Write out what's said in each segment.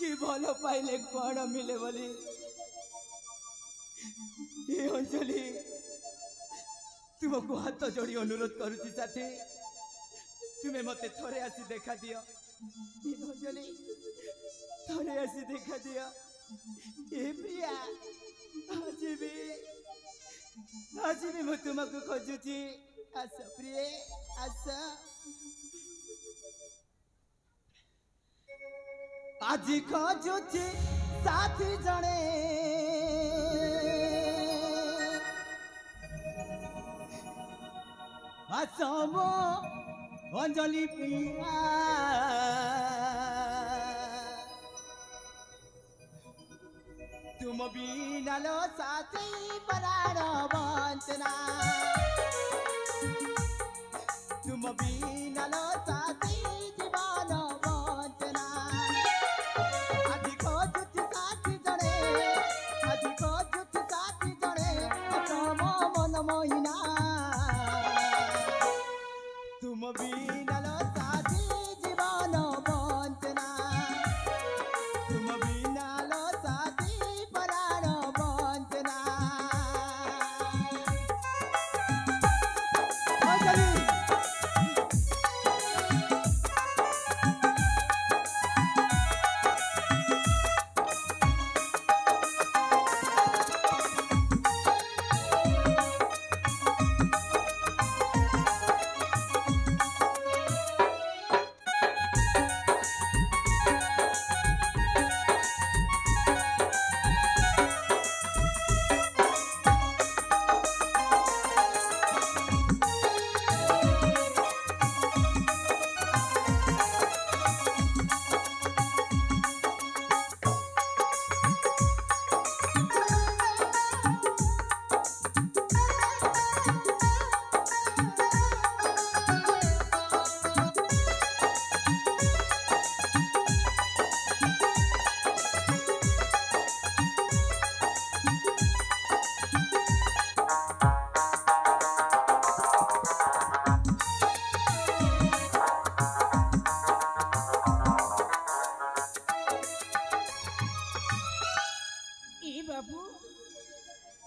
कि भल पाइले कौन मिले बोली ये अंजलि तुमको हाथ जोड़ी अनुरोध करुची साथी तुम्हें मते थोड़े आसी देखा दियो ये अंजलि थोड़े आसी देखा दियो ये प्रिया आज भी मैं तुमको खोजुची आस प्रिय आस आज खोजुची साथी जणे आसमो अंजलि प्रिया तुम बिना लो साथी पराण बंचना तुम बिना लो साथी जीवन बंचना आज खोजुची साथी जणे आज खोजुची साथी जणे तुम मन मोहिना तुम बिना लो साथी जीवन बंचना तुम बिना लो साथी पराण बंचना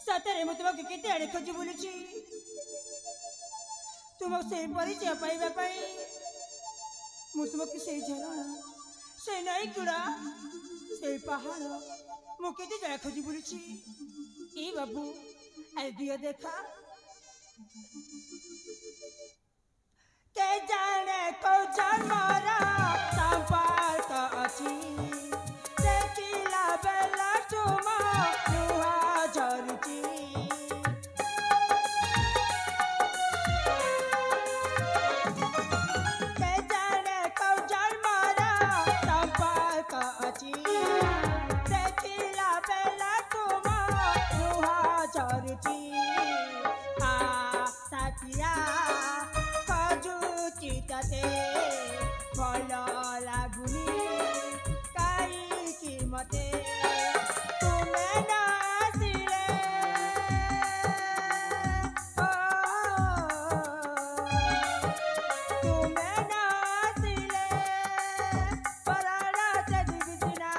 सतरे मु तुमको केते आड़े खोजी बुलुची तुमको से परिचय पाइबा पाई मु तुमको से झरणा से नई कुड़ा से पहाड़ मु केते जगह खोजी बुलुची ई बाबू आई दियो देखा के जाने को जन्मरा संपर्क अछि देखिला बेला तुम नुहा झरुची के जाने को जन्मरा संपर्क अछि देखिला बेला तुम नुहा झरुची आ साथिया चिताते भल लागुनी काई कि मते तुमे नासिले तुमे नासिले पराड़ा से दिविना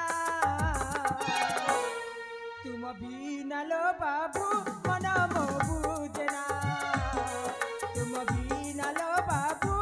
तुम बिना लो बाबू मन मो बुझना तुम बिना लो बाबू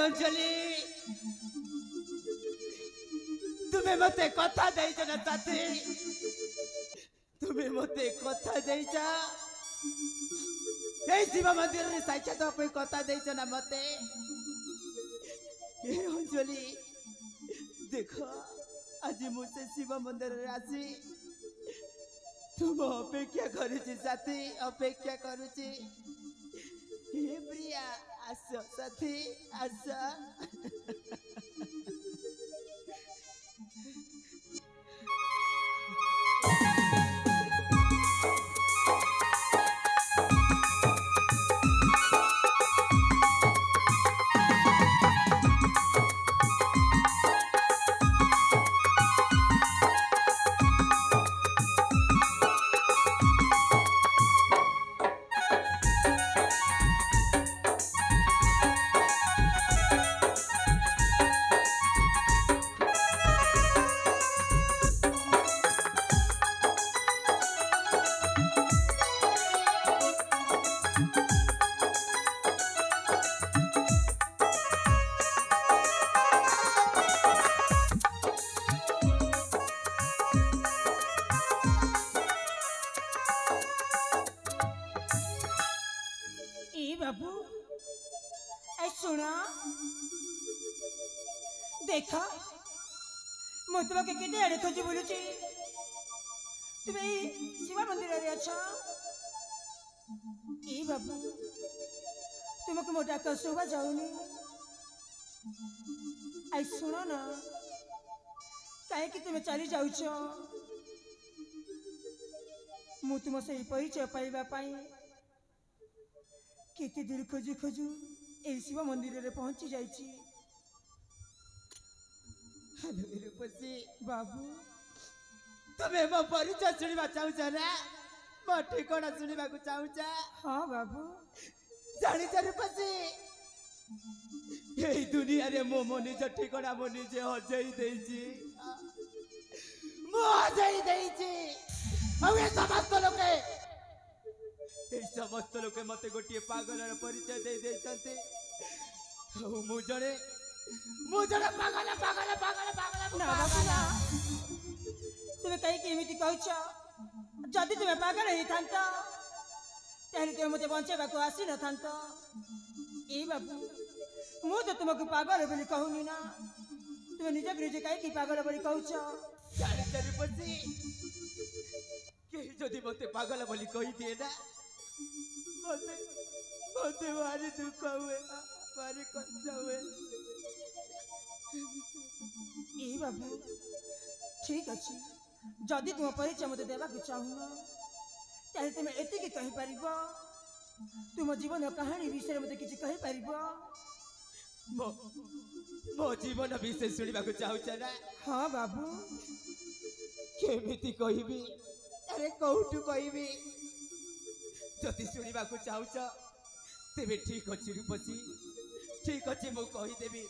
अंजलि तुम्हें मते कथा देइछ ना साथी तुम्हें मते कथा देइछ ए शिव मंदिर रे साक्षात पे कथा देइछ ना मते ए अंजलि देखो आज मुझे शिव मंदिर रे आसी तुम अपेक्षा करुची साथी अपेक्षा करुची हे प्रिया आस साथी आस बाबू ए सुना देखा मु तुमके केते आड़े खोजी बोलुची तुम शिव मंदिर रे अच्छा ए बाबू तुमको मो डाक शोभा जाऊनी आई सुनो ना कहीं कि तुम चली जाऊच मु तुम से परिचय पाइबा पाई केते दूर खोजु खोजु ए शिव मंदिर रे पहुंची जाइची। हेलो रूपसी बाबू तुम्हें मो परिचय सुनिबा चाहूछ ना मो ठिकाना सुनिबा को चाहूछ? हां बाबू जानी छ रूपसी यही दुनिया रे मो निज ठिकाना मो निजे हजई देइची मो हजई देइची अब ये समस्त लोके मते गोटे पागल परिचय दे देछन्ते मु जणे पागल पागल पागल पागल ना बाबू ना तुम कहीं केमिति कहछ जदि तुम पागल ही थांत ताले तुम मते बंचेबा को आसी न थांत ए बाबू मु तो तुमको पागल बोली कहूनी ना तुम निजे निजे कहीं की पागल बोली कहछ जाने चली पसी के जदि मते पागल बोली कहि दिए ना मते मते भारी दुख हुए भारी कष्ट हुए ए बाबू ठीक अच्छे जदि तुम परिचय मत देवा चाहून ताले तुम एतिक कहि परिबो तुम जीवन कहानी विषय मत किछि कहि परिबो मो जीवन विषय सुनिबा को चाहूछ ना? हां बाबू केमिति कहिबी अरे कोठु कहिबी जदि सुनिबा को चाहूछ तेबे ठीक अछि रूपसी ठीक अछि मु कहि देबी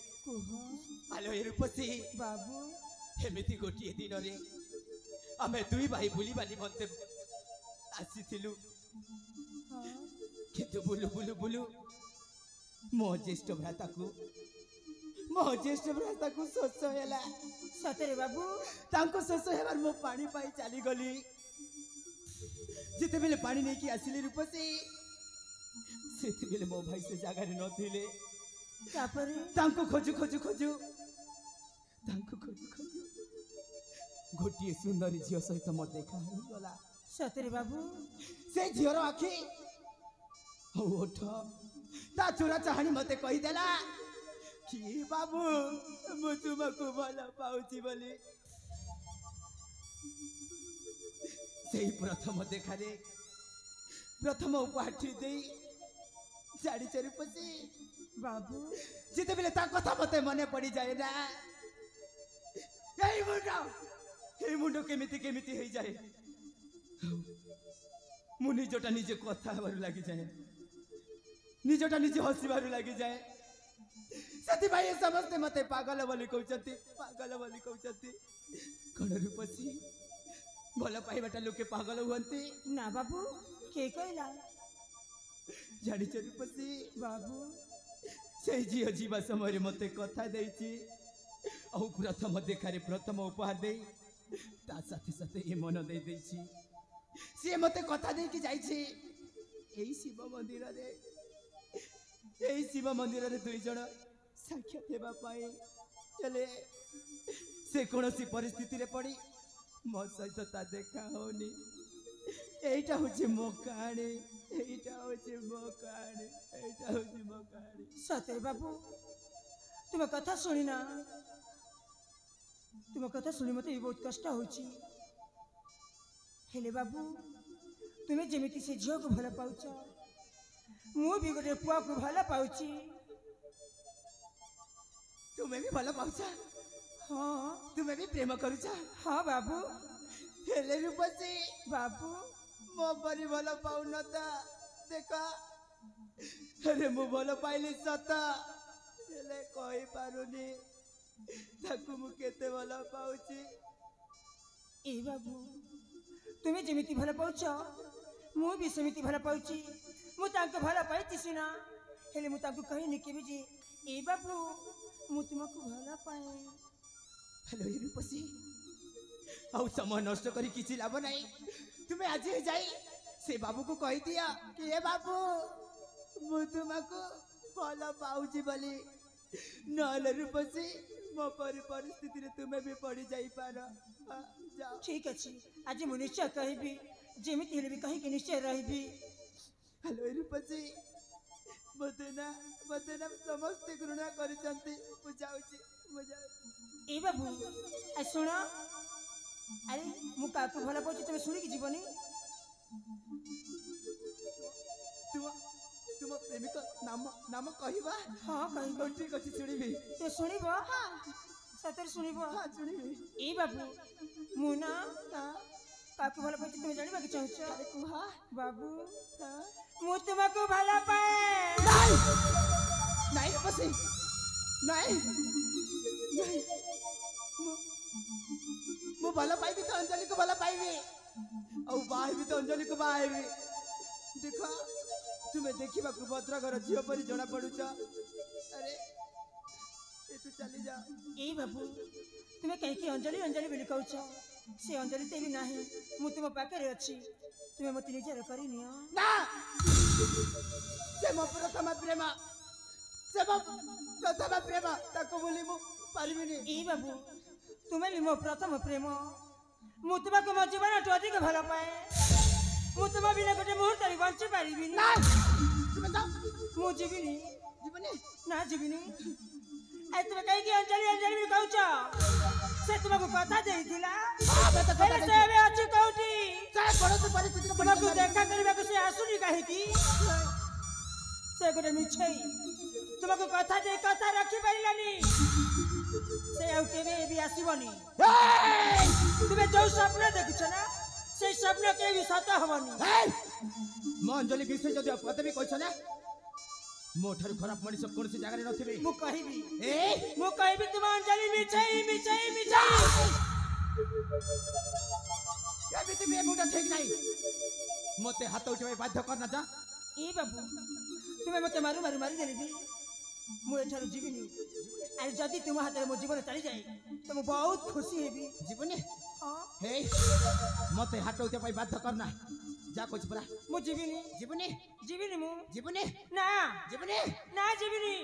हेलो रूपसी बाबू एमिति गोटिए दिन रे आमे दुई भाई बुली बाली मते आसीथिलु किंतु बुलु बुलु बुलु मो ज्येष्ठ भ्राता को शोष हैला सतरे बाबू तांको शोष हेबार मो पानी पाई चली गली जिते बेले पानी नहीं कि आसिले रूपसी सेति बेले मो भाई से जगह रे नथिले तापरे तांको खोजु खोजु खोजु तांको खोजु खोजु गोटिए सुंदरी झियो सहित मो देखा हो गला सतरे बाबू से झियोर आखि ओठ ता चुरा चाहनी मते कहि देला कि बाबू मु तुमको भला पाउची बोली सेही प्रथम देखा रे प्रथम उपहार दे जाड़ी चरी पसी बाबू जिते बेले ता कथा मते मने पड़ी जाए ना एई मुंडो केमिति केमिति होई जाए मु निजटा निजे कथा बारू लागि जाए निजटा निजे हसीबारू लागि जाए सती भाई समस्त मते पागल बोली कहउचंती कोन रूपसी भल पाइबाटा लोके पागल हुअंती ना बाबू के कहला जानी छ रूपसी बाबू से झियो जीवा समय मते कथा देइची ଆଉ ପ୍ରଥମ ଦେଖାରେ ପ୍ରଥମ ଉପହାର ଦେଇ ତା ସାଥେ ସାଥେ ଏ ମନ ଦେଇ ଦେଇଛି। ସିଏ ମତେ କଥା ଦେଇକି ଯାଇଛି ଏଇ ଶିବ ମନ୍ଦିରରେ ଦୁଇ ଜଣ ସାକ୍ଷାତ ହେବା ପାଇଁ। ହେଲେ ସେ କୌଣସି ପରିସ୍ଥିତିରେ ପଡ଼ି ମୋ ସହିତ ତା ଦେଖା ହଉନି। এইটা হচ্ছে ମୋ କାହାଣୀ, এইটা হচ্ছে ମୋ କାହାଣୀ, এইটা হচ্ছে ମୋ କାହାଣୀ। ସତରେ ବାବୁ ତୁମ କଥା ଶୁଣି ନା, ତୁମ କଥା ଶୁଣି ମତେ ବି ବହୁତ କଷ୍ଟ ହଉଛି। ହେଲେ ବାବୁ ତୁମେ ଯେମିତି ସେ ଝିଅକୁ ଭଲ ପାଉଛ, ମୁଁ ବି ଗୋଟେ ପୁଅକୁ ଭଲ ପାଉଛି। ତୁମେ ବି ଭଲ ପାଉଛ? ହଁ। ତୁମେ ବି ପ୍ରେମ କରୁଛ? ହଁ ବାବୁ। ହେଲେ ରୂପସୀ ବାବୁ ମୋ ପରି ଭଲ ପାଉନତା ଦେଖ। ଆରେ ମୁଁ ଭଲ ପାଇଲି ସତ, ହେଲେ କହିପାରୁନି ତାକୁ ମୁଁ କେତେ ଭଲ ପାଉଛି। ଏ ବାବୁ ତୁମେ ଯେମିତି ଭଲ ପାଉଛ ମୁଁ ବି ସେମିତି ଭଲ ପାଉଛି। ମୁଁ ତାଙ୍କୁ ଭଲ ପାଇଛି ସିନା, ହେଲେ ମୁଁ ତାଙ୍କୁ କହିନି କେବେ ଯେ ଏ ବାବୁ ମୁଁ ତୁମକୁ ଭଲ ପାଏ। ହ୍ୟାଲୋ ରୂପସୀ, ଆଉ ସମୟ ନଷ୍ଟ କରି କିଛି ଲାଭ ନାହିଁ। ତୁମେ ଆଜି ଯାଇ ସେ ବାବୁକୁ କହିଦିଅ କି ଏ ବାବୁ ମୁଁ ତୁମକୁ ଭଲ ପାଉଛି ବୋଲି। ନହେଲେ ରୂପସୀ ମୋ ପରି ପରିସ୍ଥିତିରେ ତୁମେ ବି ପଡ଼ି ଯାଇପାର। ଯାଅ। ଠିକ ଅଛି, ଆଜି ମୁଁ ନିଶ୍ଚୟ କହିବି, ଯେମିତି ହେଲେ ବି କହିକି ନିଶ୍ଚୟ ରହିବି। ହ୍ୟାଲୋ ରୂପସୀ, ମୋତେ ନା ସମସ୍ତେ ଘୃଣା କରିଛନ୍ତି। ମୁଁ ଯାଉଛି। ଏ ବାବୁ ଶୁଣ, ଆରେ ମୁଁ କାହାକୁ ଭଲ ପାଉଛି ତମେ ଶୁଣିକି ଯିବନି? ତୁମ ପ୍ରେମିକ ନାମ କହିବା? ହଁ କହିବ। ଠିକ ଅଛି ଶୁଣିବି। ତୁ ଶୁଣିବ? ସତରେ ଶୁଣିବ? ଶୁଣିବି। ଏ ବାବୁ ମୁଁ ନା କାହାକୁ ଭଲ ପାଉଛି ତୁମେ ଜାଣିବାକୁ ଚାହୁଁଛ? କୁହ ବାବୁ ମୁଁ ତୁମକୁ ଭଲ ପାଏ। ନାଇଁ ରୂପସୀ, ନାଇଁ ମୁଁ ଭଲ ପାଇବି ତ ଅଞ୍ଜଲିକୁ ଭଲ ପାଇବି, ଆଉ ବାହା ହେବି ତ ଅଞ୍ଜଲିକୁ ବାହା ହେବି। ଦେଖ ତୁମେ ଦେଖିବାକୁ ଭଦ୍ରକର ଝିଅ ପରି ଜଣା ପଡୁଛ। ଆରେ ଏଠୁ ଚାଲିଯାଅ। ଏଇ ବାବୁ ତୁମେ କାହିଁକି ଅଞ୍ଜଲି ବୋଲି କହୁଛ? ସେ ଅଞ୍ଜଲି ତ ବି ନାହିଁ, ମୁଁ ତୁମ ପାଖରେ ଅଛି। ତୁମେ ମତେ ନିଜର କରିନିଅ। ନା, ସେ ମୋ ପ୍ରଥମ ପ୍ରେମ, ତାକୁ ବୋଲି ମୁଁ ପାରିବିନି। ଏଇ ବାବୁ ତୁମେ ବି ମୋ ପ୍ରଥମ ପ୍ରେମ, ମୁଁ ତୁମକୁ ମୋ ଜୀବନଠୁ ଅଧିକ ଭଲ ପାଏ। ମୁଁ ତୁମ ବିନା ଗୋଟେ ମୁହୂର୍ତ୍ତରେ ବଞ୍ଚି ପାରିବିନି। ମୁଁ ଯିବିନି। ନା ଯିବିନି। ଆରେ ତୁମେ କାହିଁକି ଅଞ୍ଜଲି ବୋଲି କହୁଛ? ସେ ତୁମକୁ କଥା ଦେଇଥିଲା, ହେଲେ ସେ ଏବେ ଅଛି କୋଉଠି? ତୁମକୁ ଦେଖା କରିବାକୁ ସେ ଆସୁନି କାହିଁକି? ସେ ଗୋଟେ ମିଛେଇ, ତୁମକୁ କଥା ଦେଇ କଥା ରଖିପାରିଲାନି। ସେ ଆଉ କେବେ ବି ଆସିବନି। ତୁମେ ଯୋଉ ସ୍ୱପ୍ନ ଦେଖୁଛ ନା, ସେଇ ସ୍ୱପ୍ନ କେବେ ବି ସତ ହବନି। ମୋ ଅଞ୍ଜଲି ବିଷୟ ଯଦି ମତେ ବି କହିଛ ନା, ମୋ ଠାରୁ ଖରାପ ମଣିଷ କୌଣସି ଜାଗାରେ ନଥିବେ। ମୁଁ କହିବି ତୁମ ଅଞ୍ଜଲି ମିଛେଇ। ଏମିତି ବି ମୁଣ୍ଡ ଠିକ ନାହିଁ। ମତେ ହାତ ଉଠେଇବା ବାଧ୍ୟ କରନା। ଯା। ଏ ବାବୁ ତୁମେ ମତେ ମାରିଦେଲି ବି ମୁଁ ଏଠାରୁ ଯିବିନି। ଆରେ ଯଦି ତୁମ ହାତରେ ମୋ ଜୀବନ ଚାଲିଯାଏ ତ ମୁଁ ବହୁତ ଖୁସି ହେବି। ଯିବନି? ହଁ। ହେଇ ମତେ ହାତ ଉଠେଇବା ପାଇଁ ବାଧ୍ୟ କରନା। ଯା କହୁଛି ପରା। ମୁଁ ଯିବିନି। ମୁଁ ଯିବୁନି? ନା ଯିବୁନି? ନା ଯିବିନି।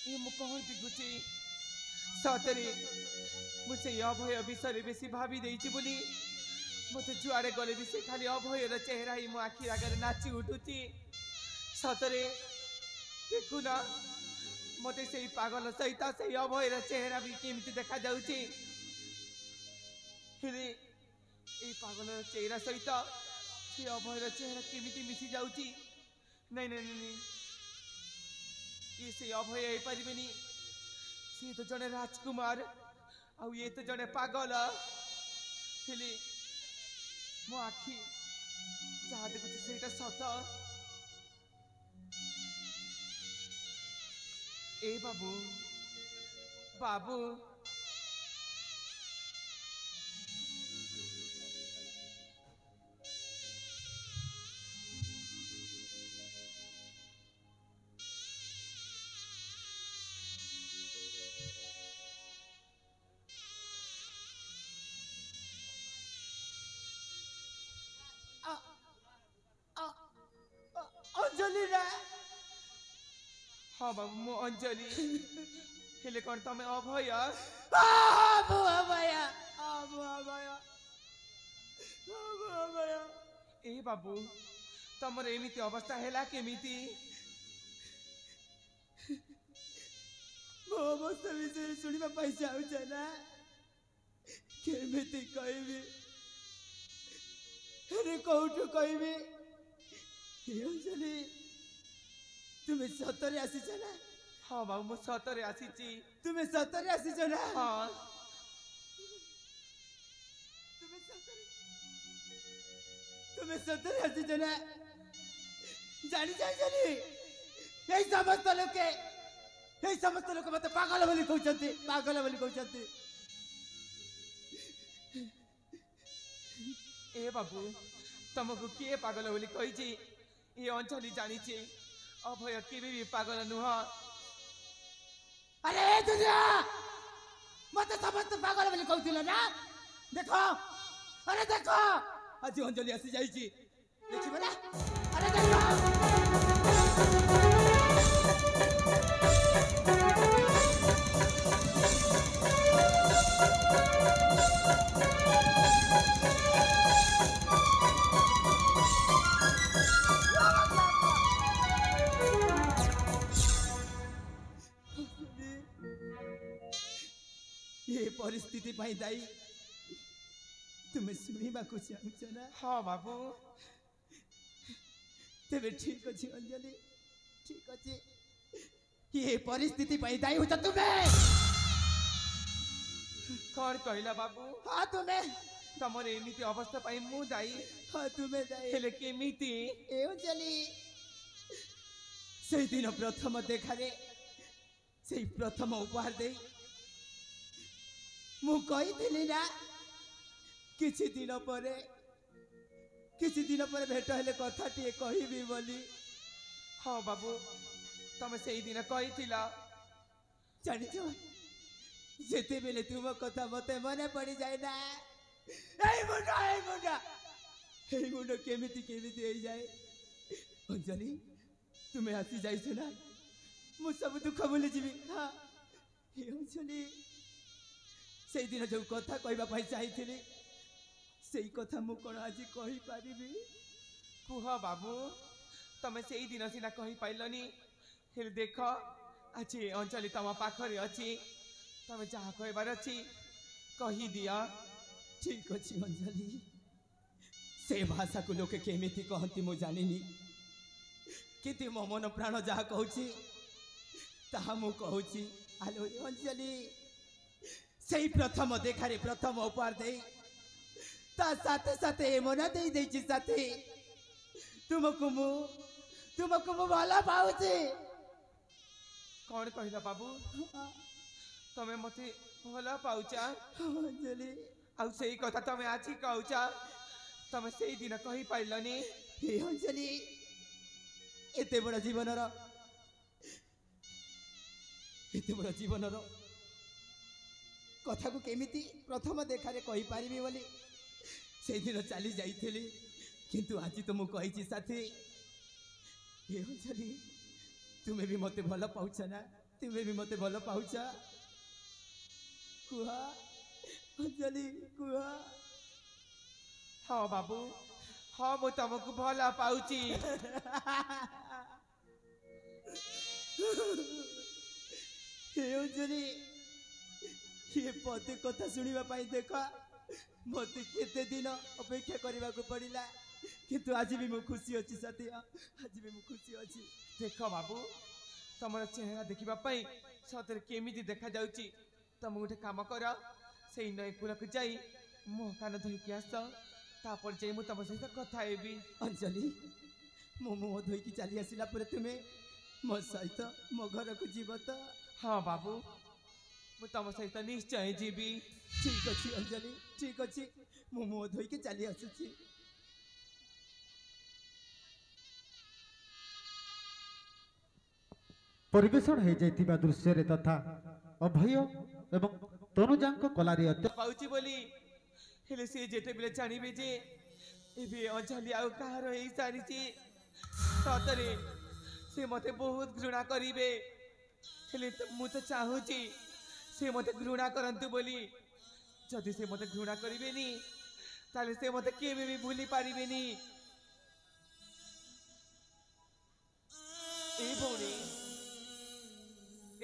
ये मु कौन दिखुची सतरे मुझे अभय विषय बेसी भाभी देइछि बोली मते जुआड़े गले भी से खाली अभयर चेहरा ही मो आखि आगे नाची उठुची सतरे देखु ना मते से पागल सहित से अभयर चेहरा भी केमती देखा जाउची हेले ए पागल चेहरा सहित से अभयर चेहरा केमती मिसी जाउची नहीं नहीं नहीं ये से अभय हो पारिबेनी से तो जने राजकुमार आउ ये तो जने पागल हेले मो आखि जहाँ देखुची सेटा सत ए बाबू बाबू अंजलि रे हाँ बाबू मो अंजलि हेले कौन तमे अभय आबो अभय आबो अभय आबो अभय ए बाबू तमर एमिति अवस्था हैला केमिति मो अवस्था विषय सुनिबा पाई जाउछ ना केमिति कहबी अरे कोठु कहबी अंजलि तुम्हें सतरे आसीछ ना हाँ बाबू मो सतरे आसीची तुम्हें सतरे आसीछ ना हाँ तुम्हें सतरे आसीछ ना जानी जानी यही समस्त लोक मत पागल बोली कहते पागल बोली कहते ए बाबू तुमको किए पागल बोली कही ये अंजलि जानी अभय केबे भी पागल नुह अरे दुनिया मत समस्त पागल बोली कहथिल ना देखो अरे देखो आज अंजलि आसी जाइछि देखिबे ना अरे देखो ये परिस्थिति पाई दाई तुम्हें सुनिबा को चाहछ ना हाँ बाबू तेरे ठीक अच्छी अंजलि ठीक अच्छी ये परिस्थिति पाई दाई होता तुम्हें कौन कहला बाबू हाँ तुम्हें तमर एमिति अवस्था पाई मु दाई हाँ तुम्हें दाई हेले केमिति ए अंजलि से दिन प्रथम देखारे से प्रथम उपहार दे मु कही ना किछि दिन पर भेट हेले कथा टे कहबी बोली हाँ बाबू तमे से दिन कही जानी जेते बेले तुम कथा मते मने पड़ी जाए ना मुंडा केमिति केमिति हो जाए अंजलि तुम्हें आसी जाइछ ना मु सब दुख भूली जीवी हाँ अंजलि से दिन जो कथा कहबा पाई चाहिथिली सेई कथा मु कोन आज कहि पारिबी कुह बाबू तमे से दिन सीना कही पाइलनी हेले देख आज अंजलि तम पाखरे अच्छी तमे जहाँ कहबार अच्छी कही दिया ठीक अच्छी अंजलि से भाषा को लोके केमिति कहती मु जानिनी किंतु मो मन प्राण जहाँ कहूची ताहा मु कहूची आलो अंजलि से प्रथम देखारे प्रथम उपहार दे ता साथे साथे मना दे देछि साथी तुमको मु भला पाउछि कौन कहला बाबू तमे मते भला पाउचा अंजलि आउ सही कथा तमे आज कहूचा तमे से दिन कही पाइलनी हे अंजलि एते बड़ जीवनर कथा को केमिति प्रथम देखारे कही पारिबी बोली से दिन चली जाइथिली किंतु आज तो मु कहिछि साथी हे अंजलि तुम्हें भी मते भल पाउछ ना तुमे भी मते भल पाउछ कुहा अंजलि कुहा हाँ बाबू हाँ मु तुमको भल पाउची हे अंजलि ये पते कथा सुनिबा पाई देख मते केते दिन अपेक्षा करबा को पड़िला किंतु आज भी मु खुशी अछि साथी आज भी मु खुशी अछि देख बाबू तुम चेहरा देखा सतरे केमी देखा जाऊँगी तुम गोटे कम कर से नई कूल को जाई मो कान धोईकी आस तापर जाई मु तुम सहित कथा हेबी अंजलि मो मुह धोईकी चली आसिला पर तुमे मो सहित मो घर को जीव तो हाँ बाबू मु तुम सहित निश्चय जीवी ठीक अच्छी अंजलि ठीक अच्छी मो मुह धोईकी चली आसुची परिवेषण हो जाइथिबा दृश्य रे तथा अभय एवं तनुजांक कलारी अत्य पाउची बोली हेले से जेते बेले जानिबे जे एबे अंजलि आउ कहार हेई सारिची सतरे से मते बहुत घृणा करिवे हेले मु तो चाहूची से मते घृणा करंतु बोली जदि से मते घृणा करिवेनी ताले से मते केबे भी भूली पारिवेनी ए भौणी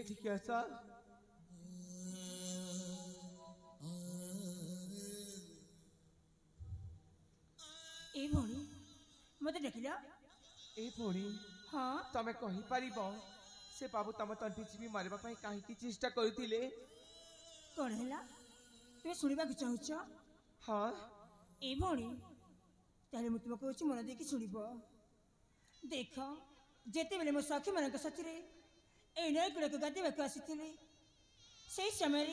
एठी क्या सा ए भौणी मते देखिला ए भौणी हाँ तमे कहि पारिबो से बाबू तम तंटी जीवी मारबा पई काहे की चेष्टा करथिले कौन हैला तुम शुणा चाहूच हाँ ए भौणी ताले मु तुमको कहूँ मन देकी शुणब देख जेते बेले मो सखी मान साथी ए नई कूल को गाधेवाक आसी से समय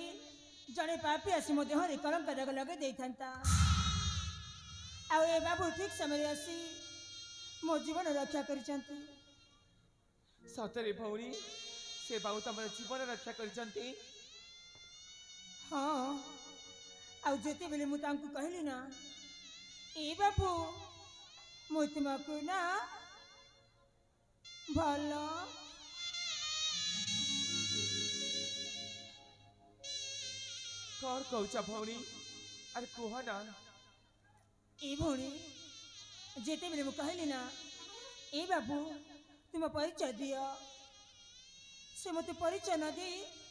जड़े पापी आसी मो देहरे कलंक दाग लगे था ए बाबू ठीक समय आसी मो जीवन रक्षा करिसंती सतरे भौणी से बाबू तमर जीवन रक्षा करिसंती हाँ आउ जेते बेले मु तांको कहली ना ए बाबू मु तुमको ना भला कौन कहूचा भौणी अरे कुह ना ए भौणी जेते बेले मु कहली ना ए बाबू तुम परिचय दियो से मते परिचय न दे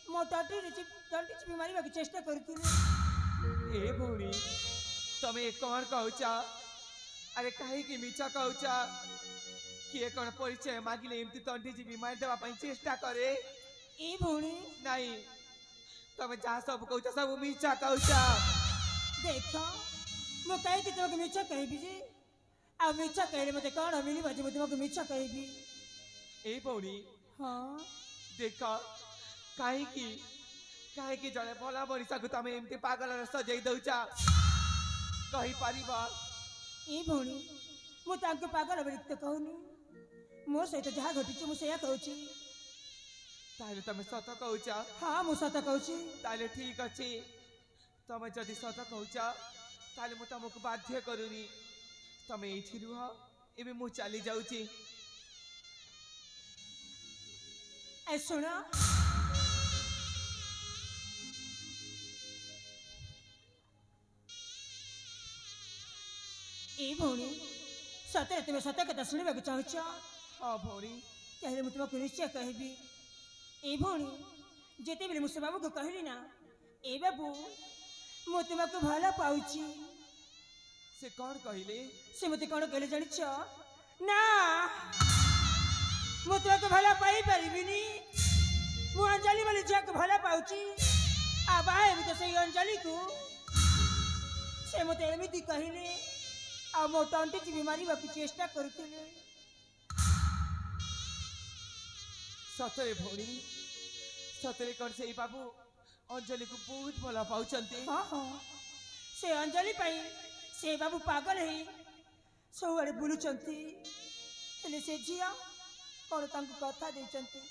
मो टटी चिपी मारिबा की चेष्टा करथिले ए भौणी तमे कौन कहूचा अरे काहे की मिचा कहूचा किए कौन परिचय मागिले एमती तंटी जीवी मार देवा पई चेष्टा करे ए भौणी नहीं तमे जहाँ सब कहूचा सब मिचा कहूचा देख मो कहे कि तुमको मिछा कहबी जे आ मिछा कहले मते कौन मिली बाजे मते तुमको मिछा कहबी ए भौणी हाँ देख काहे की जड़े भला मनीषा को तमे एमती पागल सजाई दउचा कही पारिबा ए भौणी मु तांको पागल बड़ी तो कहूनी मो सहित जहाँ घटी मु से कहूची ताले तमे सत कहूचा हाँ मु सत कहूची ताले ठीक अछि तमे जदि सत कहूचा ताले मु तमको बाध्य करूनी तमे एठी रुह एबे मु चली जाउची ए सुनो ए भौणी सतरे तुम सत कथा शुणा चाहूच हाँ भौणी ताहले मु तुमको निश्चय कहबी ए भौणी जेते बेले मुसे बाबू को कहली ना ए बाबू मु तुमको भल पाउची से कौन कहले से मते कौन कहले जानिछ ना मु तुमको भल पाई परिबिनी मु अंजलि वाली झिया को भल पाउची आ बाहे भी तो सही अंजलि को से मते एमिति कहले आ मो टंटी जी बीमारी बाकी चेष्टा करथिले सतरे भौणी सतरे कौन से बाबू अंजलि को बहुत भला पाउचंती हाँ हाँ से अंजलि पाई से बाबू पागल है सबुआड़े बुलुचंती हेले से झिया कौन तांको कथा देचंती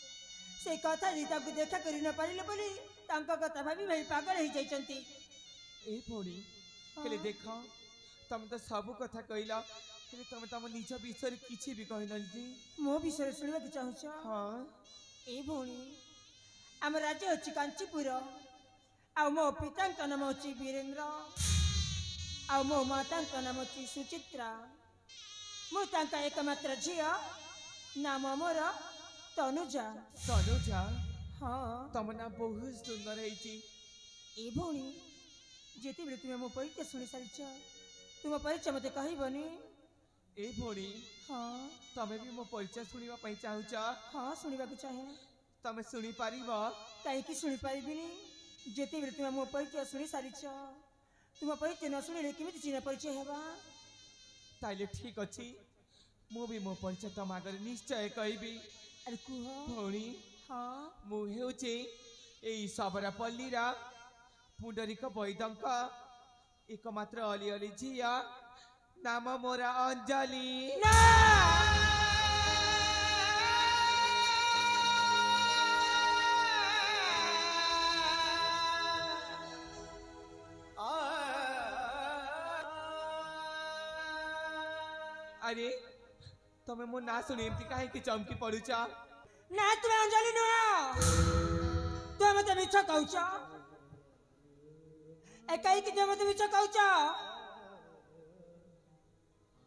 से कथा दे तांको देखा करि न पारिले बोली तांको कथा भाभी भाई पागल हो जाइचंती ए भौणी हेले देखो तुम तो सब कथा कहला हेले तुम तम निज विषय किछि भी कहलन जी मो विषय सुनबा के चाहूछ हाँ ए भौणी आम राज्य हूँ कांचीपुर आ मो पिता नाम हूँ वीरेन्द्र आ मो माता नाम हूँ सुचित्रा मु एकमात्र झील नाम मोर तनुजा। तनुजा हाँ तम ना बहुत सुंदर है ए भौणी जिते बेले तुम मो परिचय शुणी सारी तुम परिचय मत कहबनी। ए भोणी हाँ तमे भी मो परिचय सुनिबा चाहूच? हाँ शुणा चाहे तमे सुनी पारिब? कहीं शुणी पारिनी जिते बेले तुम मो परिचय शुणी सारी तुम परिचय न शुणिले केमी चिन्ह परिचय हेबा? ताइले ठीक अच्छी मु भी मो परिचय तम आगे निश्चय कहबी। अरे कुह भौणी हाँ मु हेउचे एई सबरापल्ली रा पुंडरीक वैदंक एकमात्र अली अली झिया नाम मोरा अंजलि। अरे तमे मो ना सुनी एमती काहे की चमकी पड़ुच? ना तुम अंजलि नुह तुम मत मिछ कहूच कहीं कि तुम मत मिछ कहूच?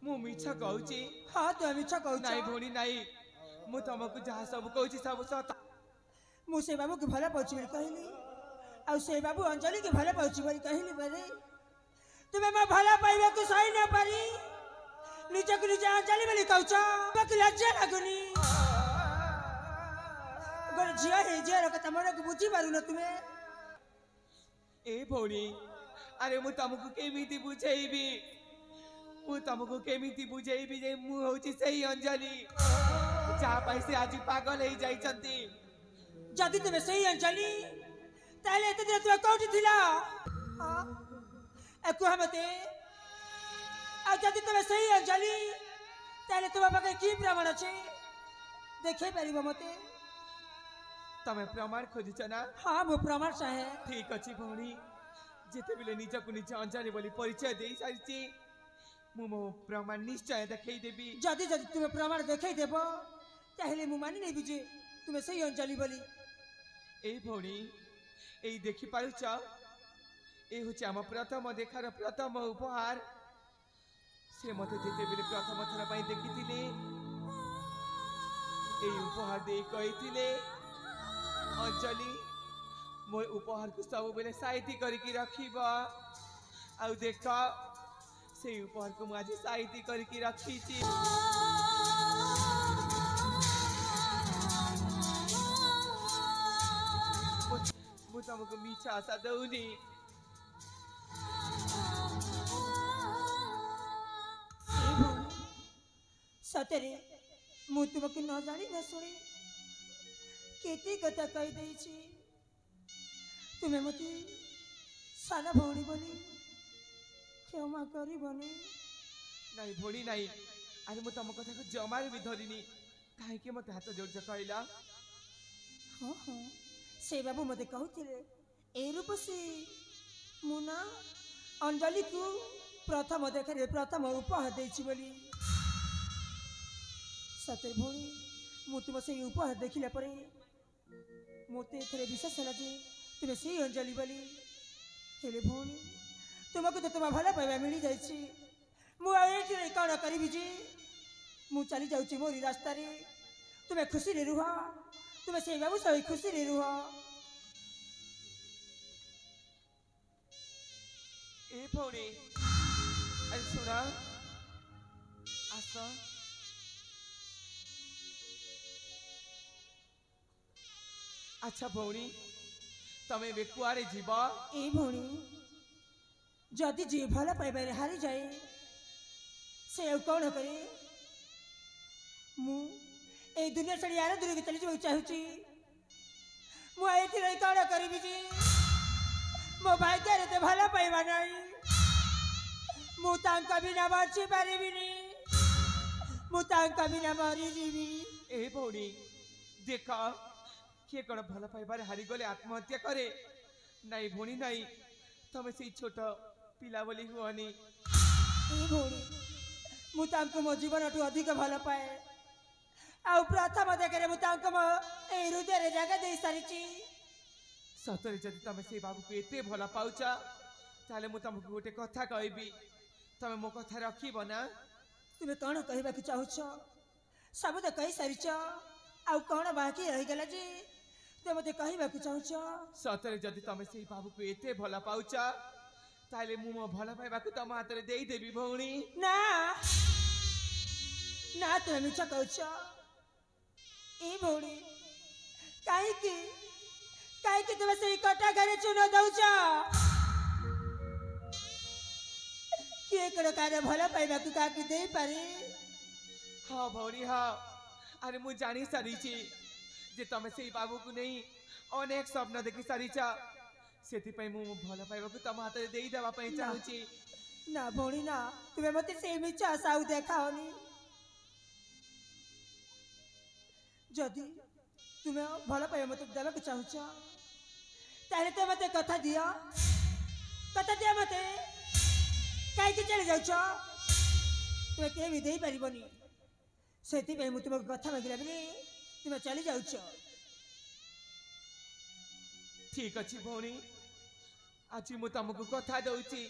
मु मिछ कहूची? हाँ तुम मिछ कहूच। नाई भोणी नाई मु तुमको जहाँ सब कहूची सब सत। मु से बाबू के भला पाउची बोली कहली आ से बाबू अंजलि के भला पाउची बोली कहली बरे तुम्हें मैं भला पाइबा को सही न पारी निजे को निजे अंजलि बोली कहूच बाकी लज्जा लागुनी गोर झिया हे जे रकता मन को बुझी पारु न तुम्हें। ए भोणी अरे मु तुमको केमिति बुझेइबी मु तुमको केमिति बुझेइबी जे मु होची सही अंजलि जा पैसे आज पागल हो जाइछंती। जदि तुम्हें सही अंजलि ताले एते दिन तुम कोठी थिला? हां एको हमते आ जदि तुम्हें सही अंजलि ताले तुम पाके की प्रमाण अछि देखे परिबो मते? तमे प्रमाण खोजिछ ना? हाँ मो प्रमाण चाहे। ठीक अछि भौणी जेते बेले निज को निज अंजलि बोली परिचय देई सारिछि मु मो प्रमाण निश्चय देखै देबी। जदि जदि तुम प्रमाण देखै देबो ताहेले मु मानि नै बुझे तुम सही अंजलि बोली। ए भौणी एई देखि पारुछ ए होछि आम प्रथम देखार प्रथम उपहार। से मते जेते बेले प्रथम थर पई देखिथिले एई उपहार देई कहिथिले अंजलि मोर उपहार को सब बेले साइती करके रखिबा आउ देख से उपहार को मु आज साइती करके रखीची। मु तुमको मीठा आशा दउनी। सतरे मु तुमको न जानी न सुनी केते कथा कहि देछि तुम्हें मते साना भौणी बोली क्षमा करिबनी। नहीं भोणी नहीं अरे मु तुम कथा को जमार भी धरिनी काहे के मते हाथ जोड़ कहला? हाँ हाँ से बाबू मते कहूथिले ए रूप से मुना अंजलि को प्रथम देखे प्रथम उपहार देछि बोली। सते भौणी मु तुम से उपहार देखिला परे मोते एथरे विश्वास होला जे तुम्हें से अंजलि बोली। हेले भौणी तुमको तो तुम भला पाइबा मिली जाइछि मु एठी रे कण करिबि जे मु चली जाउछि मोरी रास्ता रे तुम्हें खुशी रे रुह तुम्हें से बाबू सही खुशी रे रुह। ए भौणी अरे सुना आस अच्छा भौणी तमे बे कुआरे जीव? ए भौणी जदि जे भला पाइबारे हारी जाए से कौन करे मु ए दुनिया छड़ी यार दूर के चली जाऊ चाहूची मु एठी रही कौन करिबि जी मो भाग्य रे ते भला पाइबा नाही मु तांका बिना बची पारिबिनी मु तांका बिना मरी जीवी। ए भौणी देख किए कौन भल पाइबार हारी गले आत्महत्या करे नाई भौणी नाई तमे से छोट पिला बोली हुअनी। ए भौणी मु तांको मो जीवन ठू अधिक भल पाए आ प्रथम देखे मु तांको मो ए हृदय रे जगह दे सारिची सतरे जदि तमे से बाबू को एते भल पाउछ ताले मु तुमको गोटे कथा कहबी तमे मो कथा रखिब ना तुम कौन कहवा चाहूच सब तो कही सारिच आउ कौन बाकी रहीगला जे तुम मत कहवा चाहूच सतरे जदि तमे से बाबू को एते भल पाउछ ताले मु मो भल पाइबा को तम हाथ रे देई देबी भौणी ना ना तुम मिछ कहूच ए भौणी कहीं तुम से कटा घरे चुन दौच किए कार भल पाइबा क्या दे पारे हाँ भौणी हाँ अरे मु जानी सारी जे तमे से बाबू को नहीं अनेक स्वप्न देखी सारीच से मु भल पाइबा को तम हाथ रे देई देबा पई चाहूची ना भौणी ना तुम्हें मत से मिछ आशाऊ देखाओनी जदि तुम्हें भल पाइबा मत देवा चाहूच ताले तो मत कथा दिया मत कहीं चली जाऊच तुम के भी दे पारबनी से तुमको कथा मांगला बेले तुम चली जाऊच ठीक अच्छी भौणी आज मु तुमको कथा दउची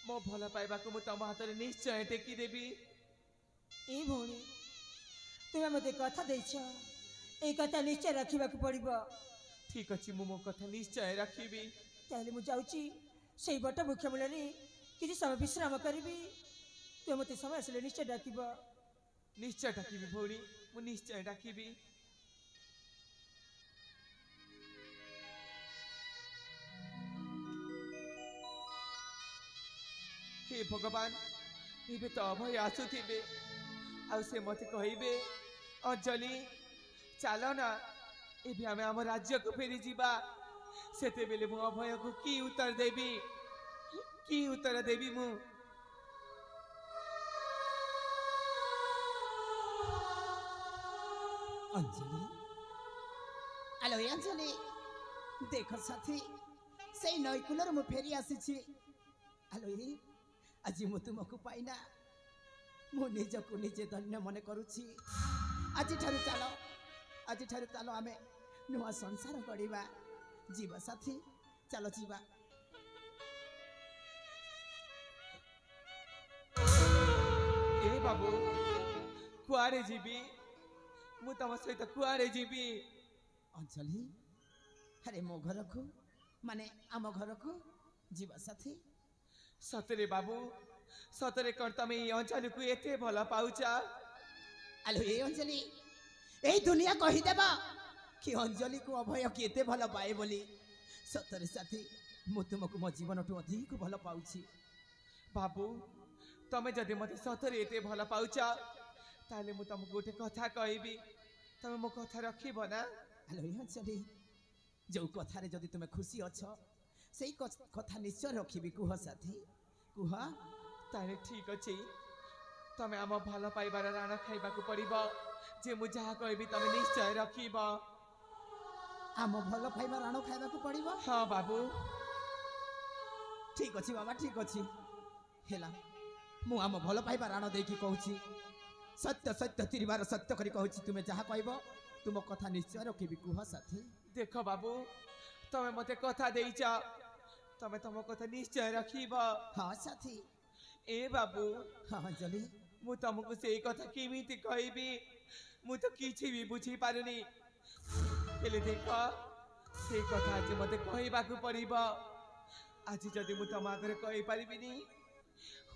मो भल पाइबा को मु तम हाथ रे निश्चय टेकी देबी ए भौणी तुम्हें मत कथा देछ ए कथा निश्चय रखा पड़ो ठीक अच्छी मु मो कथा निश्चय रखिबी ताले मु जाउची सेई बट मुख्य मूल किसी समय विश्राम करी तुम मत समय आसले निश्चय डाकिब निश्चय डाकिबी भौणी मु निश्चय डाकिबी हे भगवान एबे तो अभय आसुथिबे आ से मते कहिबे अंजलि चलो ना एबे हमें आम राज्य को फेरी जीवा सेते बेले मु अभय को की उत्तर देबी मु अंजलि आलो अंजलि देख साथी से नईकूलर मु फेरी आसी आलो आज मु तुमको पाइना मु निजको निजे धन्य मन करुछि आज ठारू आमे नुआ संसार गढ़ा जीवा साथी चलो जीवा ए बाबू कुआरे जीवी मु तम सहित कुआरे जीवी अंजलि अरे मो घर को माने आम घर को जीवा साथी सतरे बाबू सतरे कर तमे अंजलि को एते भल पाउचा आलो ए अंजलि ए दुनिया कही देबा कि अंजलि को अभय केते भल पाए बोली सतरे साथी मु तुमको मो जीवन टू अधिक भल पाउछि बाबू तमे जदि मते सतरे एते भल पाउचा ताले मु तुमको गोटे कथा कहबी तमे मो कथा रखिब ना आलो ए अंजलि जो कथा रे जदि तुमे खुशी अछ सेई कथा निश्चय रखिबी कुह साथी कुह ताले ठीक अछि तमे आम भल पाइबार राण खाइबा को पड़िबो जे मु जहा कहबी तमे निश्चय रखिब आम भल पाइबार राण खाइबा को पड़िबो हाँ बाबू ठीक अछि बाबा ठीक अछि हेला मु आम भल पाइबार राण देकी कहूछि सत्य सत्य तिरबार सत्य करी कहूछि तुमे जहा कहबो तुम कथा निश्चय रखिबी कुह साथी देख बाबू तमे मते कथा देइछ तमे तम कथा निश्चय रखिब हाँ साथी ए बाबू हाँ अंजलि मु तुमको से कथा केमिति कहबी मु तो किछि भी बुझी पारुनी हेले देख से कथा आज मते कहबा को पड़िब आज जदि मु तम आगे कहि पारिबिनी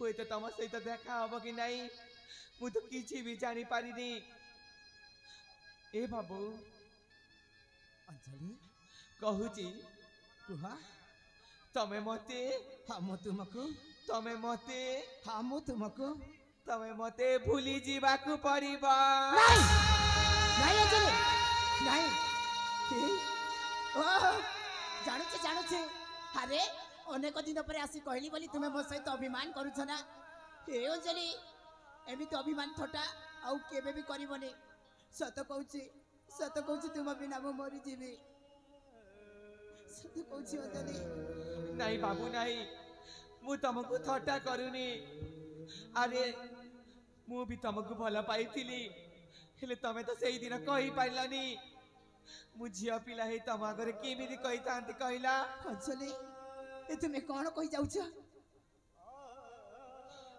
होय तो तम सहित देखा हबो कि नहीं मु तो किछि भी जानी पारिनी ए बाबू अंजलि कहूची कुह तमे मते हाँ मु तुमको तमे मते हाँ मु तुमको तमे मते भूली जीवा को पड़िब नहीं अंजलि नहीं जानुचे अरे अनेक दिन पर आसी कहली बोली तुम्हें मो सहित अभिमान करुछ ना हे अंजलि एमिति अभिमान थोटा आउ केबे भी करबनी सत कहूची तुम बिना मु मरी जीवी सत कहूची अंजलि नहीं बाबू नहीं मु तुमको थट्टा करूनी अरे मु भी तुमको भल पाई हेले तमे तो सही दिन कही पाइलानी मु झियो पिला हे तम आगरे केमिति कहि तांती कहला अंजलि ए तुमे कौन कहि जाउछ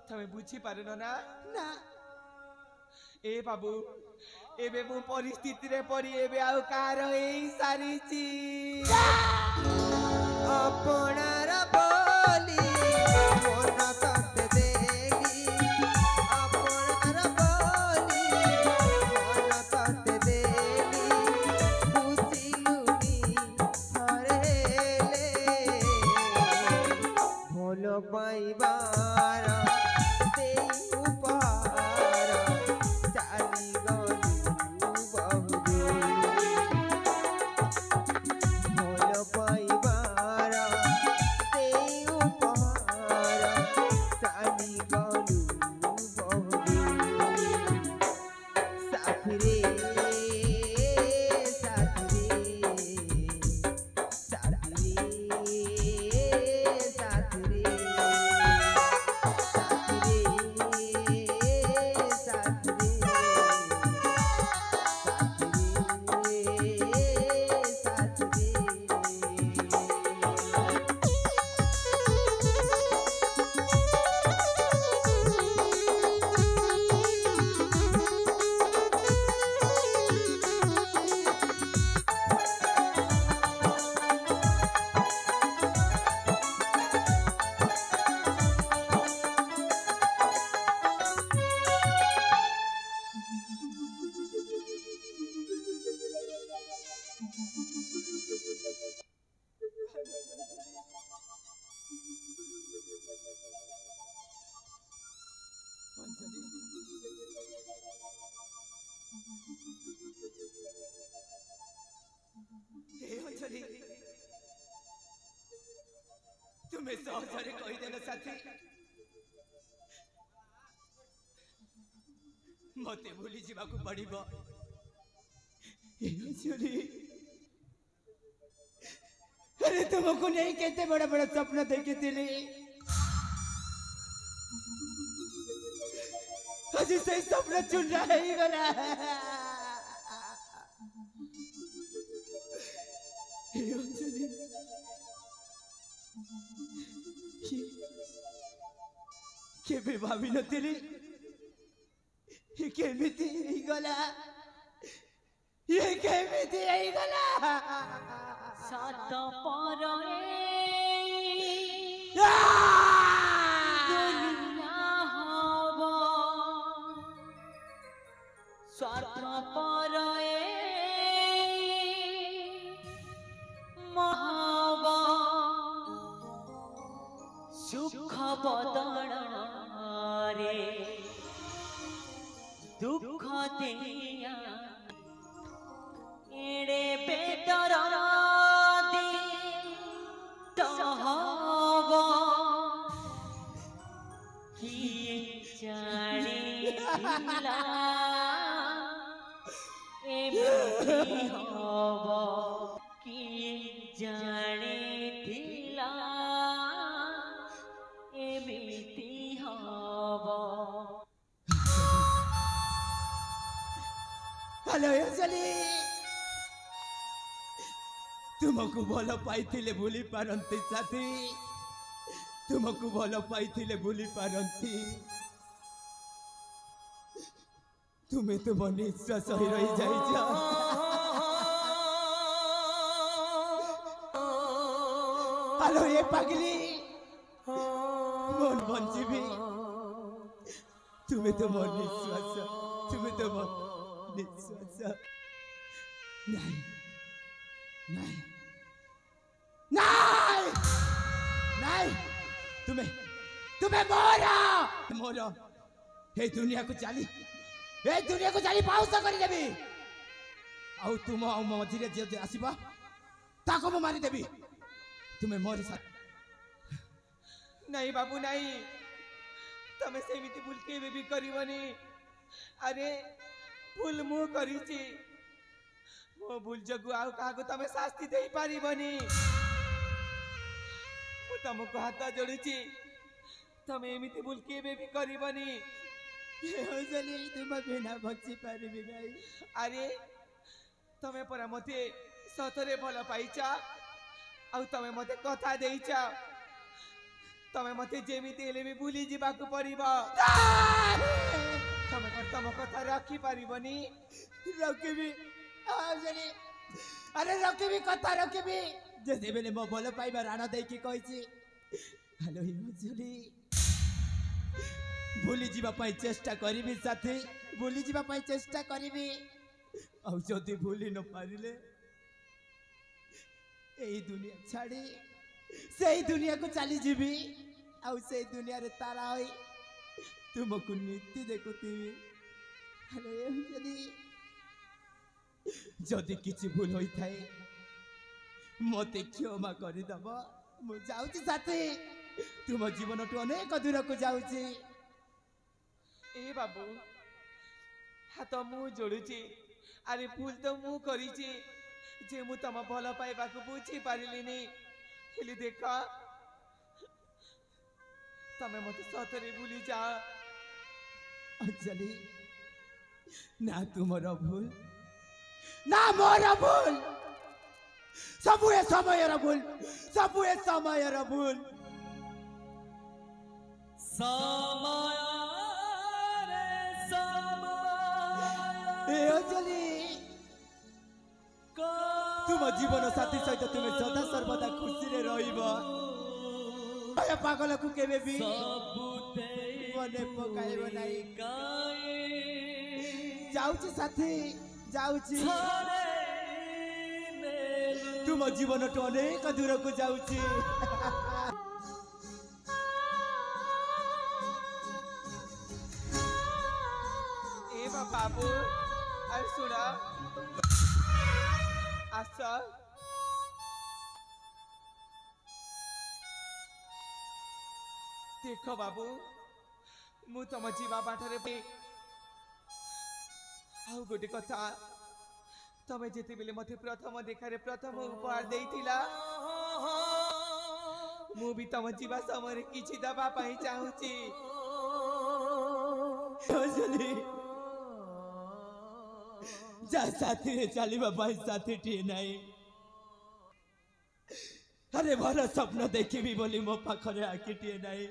तमे बुझी पारुन ना ना ए बाबू एबे मु परिस्थिति रे पड़ी एबे आउ कार एई सारीची अपनार बोली मन तते देली अपनार बोली मन तते देली खुशिलुनी हरेले भोलो पाइबार देई उपहार चाली गलु बहुदूर भोलो पाइबार देई उपहार चाली गलु बहुदूर साथी रे साथी रे साथी रे हे अंजलि तुम्हें सहजरे कहि देल साथी मते भूली जीवाकू पड़िबो हे अंजलि अरे तुमको नहीं कहते बड़ा बड़ा सपना देखे दिली अजी सही सपना चुन रहा है ही गला हे अंजलि केबे भाभी नथिली ये केमिति ही गला ये केमिति ही गला सात परे दुनिया हब स्वार्थ परे महब सुख बदन रे दुख दिया एड़े बेदर हब किए जानिला एमती हब किए जानिला एमती हब हेलो अंजलि तुमको भल पाइथिले भूली पारंती साथी तुमको भल पाइथिले भूली पारंती तुम्हें तो मन निश्वास ही रही जाइजा हेलो ये पगली मन बंजीबी तुम्हें तो मन निश्वास तुम्हें तो मन निश्वास नहीं नहीं नहीं नहीं तुम्हें तुम्हें मोरा मोरा हे दुनिया को चाली पाउस कर देबी आउ तुम मझिरे जे आसीबा ताको मु मारी देबी तुम्हें मोर साथ नहीं बाबू नहीं तमे सेमिति भूल के भी करबनी अरे भूल मु करिछि मो भूल जगु आउ कागु तमे शास्ति देई पारिबनी मु तुमको हाथ जोड़िछि तमे एमिति भूल के भी करबनी तुम बिना बची पारिबी नहीं अरे तमे परा मते सतरे भल पाइछ आउ तमे मते कथा देइछ तमे मते जेमिति हेले भी भूली जीवाकू पड़िबो तमे तम कथा रखी पारिबनी रखिबी अंजलि अरे रखिबी कथा रखिबी जैसे बेले मो भल पाइबा राणा देकी कहिछि हेलो अंजलि भूली जीवा पाई चेष्टा करिबी साथी भूली जीवा पाई चेष्टा करिबी आउ जदि भूली न पारिले एई दुनिया छाड़ी सेई दुनिया को चली जीवी आउ सेई दुनिया रे तारा होई तुमको नीति देखुतीबी अरे अंजलि जदि किछि भूल होई थाए मते क्षमा करि दब मु जाउची साथी तुम जीवन टु अनेक दूर को जाउची ए बाबू हाथ मु जोड़ुची अरे भूल तो मु करिची जे मु तम भल पाइबाकू बुझी पारिलिनी हेली देख तमे मते सतरे भूली जा अंजलि ना तुमर भूल ना मोर भूल सबु ए समयर भूल सबु ए समयर भूल ए अंजलि तुम जीवन साथी सहित तुम सदा सर्वदा खुशी रे रहिबो आया पागल को केबे भी मने पकाइबो नाही जाउची साथी जाउची तुम जीवन टु अनेक दूर को जाउची ए बाबू अरे सुना आस देख बाबू मु तम जीवा बाटरे पे आउ गोटे कथा तमे जेते बेले मते प्रथम देखारे प्रथम उपहार देइथिला मु भी तम जीवा समय किछि दबा पाई चाहूची अंजलि जा साथी रे चलिबा भाई साथी टी नाही अरे भल स्वप्न देखिबी बोली मो पाखरे आखिटिए नाही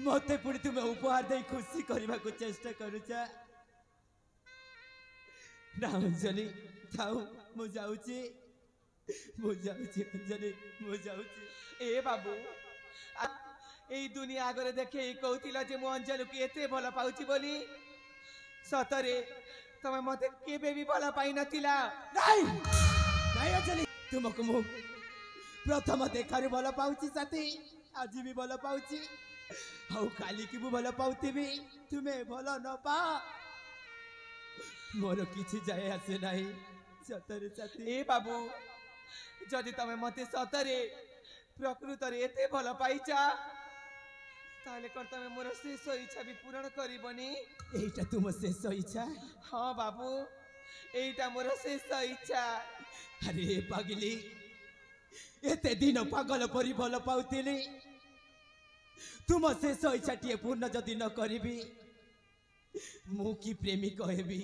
मते पुणी तुम उपहार दे खुशी करने को चेष्टा करुचा ना अंजलि थाऊ मु जाउची अंजलि मु जाउची ए बाबू ए दुनिया आगरे देखे कहूतिला जे मो अंजलि के एते भल पाउची बोली सतरे तमे मते केबे भी भल पाई नथिला नहीं नहीं अंजलि तुमको मु प्रथम देखारे भल पाउची साथी आज भी भल पाउची हाउ काली की भल पाउथिबी तुम्हें भल न पा मोर किछि जाय आसे नाही सतरे साथी ए बाबू जदि तमे मते सतरे प्रकृत रे एते भल पाइचा ताले कर तमे मोर शेष इच्छा भी पूर्ण करिबनी एटा तुम शेष इच्छा हां बाबू एटा मोर शेष इच्छा अरे पागली एते दिन पागल परी भल पाउथिली तुम शेष इच्छा टीए पूर्ण जदि न करिबी मु की प्रेमी कहबी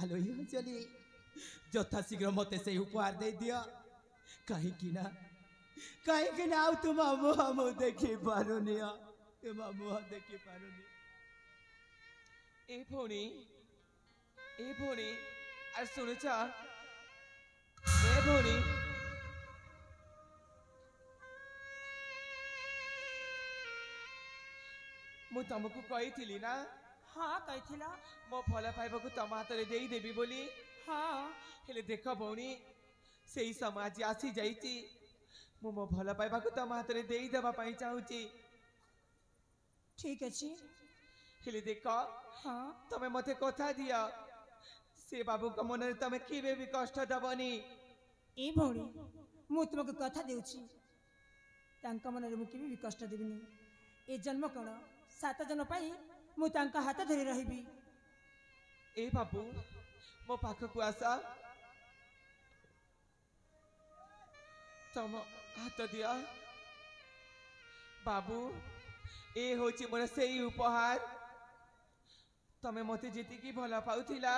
आलो अंजलि यथा शीघ्र मते से उपहार दे दियो कहीं ना आउ तुम मुह देखी पारुनी तुम मुह देखी पारुनी ए भोनी आर सुनुचा ए भोनी मु तुमको कही ना हाँ कही मो फल पाइबा को तम हाथ में देई देबी बोली हाँ हेले देख भौणी से ही समय आज आसी जाइची मु मो भल पाइबा को तम हाथ में देई देबा पाई चाहूची ठीक अच्छे हेले देख हाँ तमे मते कथा दिया से बाबू को मन तमे केबे भी कष्ट दबनी ए भौणी मु तुमको कथा देउची तांका मन रे मु केबे भी कष्ट देबिनी ए जन्म कण 7 जन्म पाई मु तांका हाथ धरि रहिबी ए बाबू मो पाख को आसा तम हाथ दिया बाबू ए होची मोर सेई उपहार तमे मते जेति की भला पाउथिला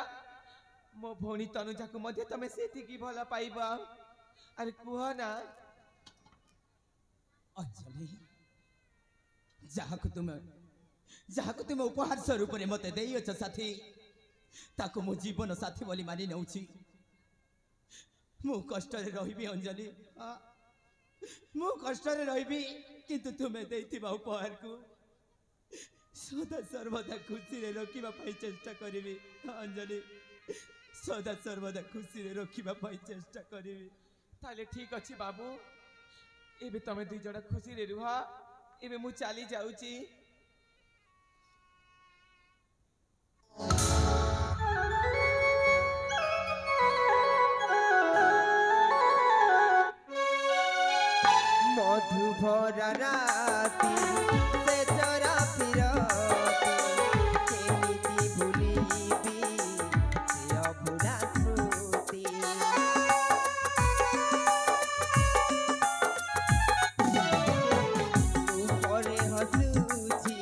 मो भौणी तनुजा को मध्य तमे सेतिकी भल पाइब अरे कुह ना अंजलि जहाको तुम उपहार स्वरूप मते देइछ साथी ताको मो जीवन साथी बोली मानि नउछि मु कष्ट रे रहिबी अंजलि मु कष्ट रे रहिबी किंतु तुमे देइथिबा उपहार को सदा सर्वदा खुशी रे रखिबा पाई चेष्टा करिबी अंजलि सदा सर्वदा खुशी रे रखिबा पाई चेष्टा करिबी ताले ठीक अछि बाबू एबे तमे दुई जण खुशी रे रुह एबे मु चाली जाउची मधुभरा राती से चरा फिरती केमिति भूलिबी से अभुला स्मृति ऊपरे हसुची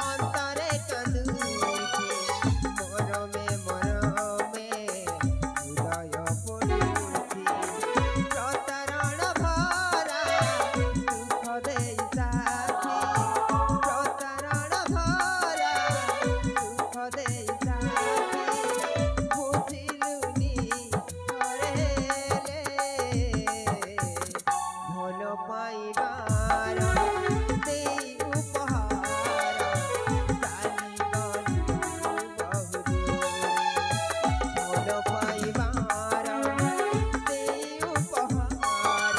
अंतरे कांदुची मरमे हृदय पड़ुची प्रतारण भरा दुख देई साथी प्रतारण भरा दुख देई साथी बुझिलुनी हरेले भल पाइबार देई उपहार चाली गलु बहुदूर भल पाइबार देई उपहार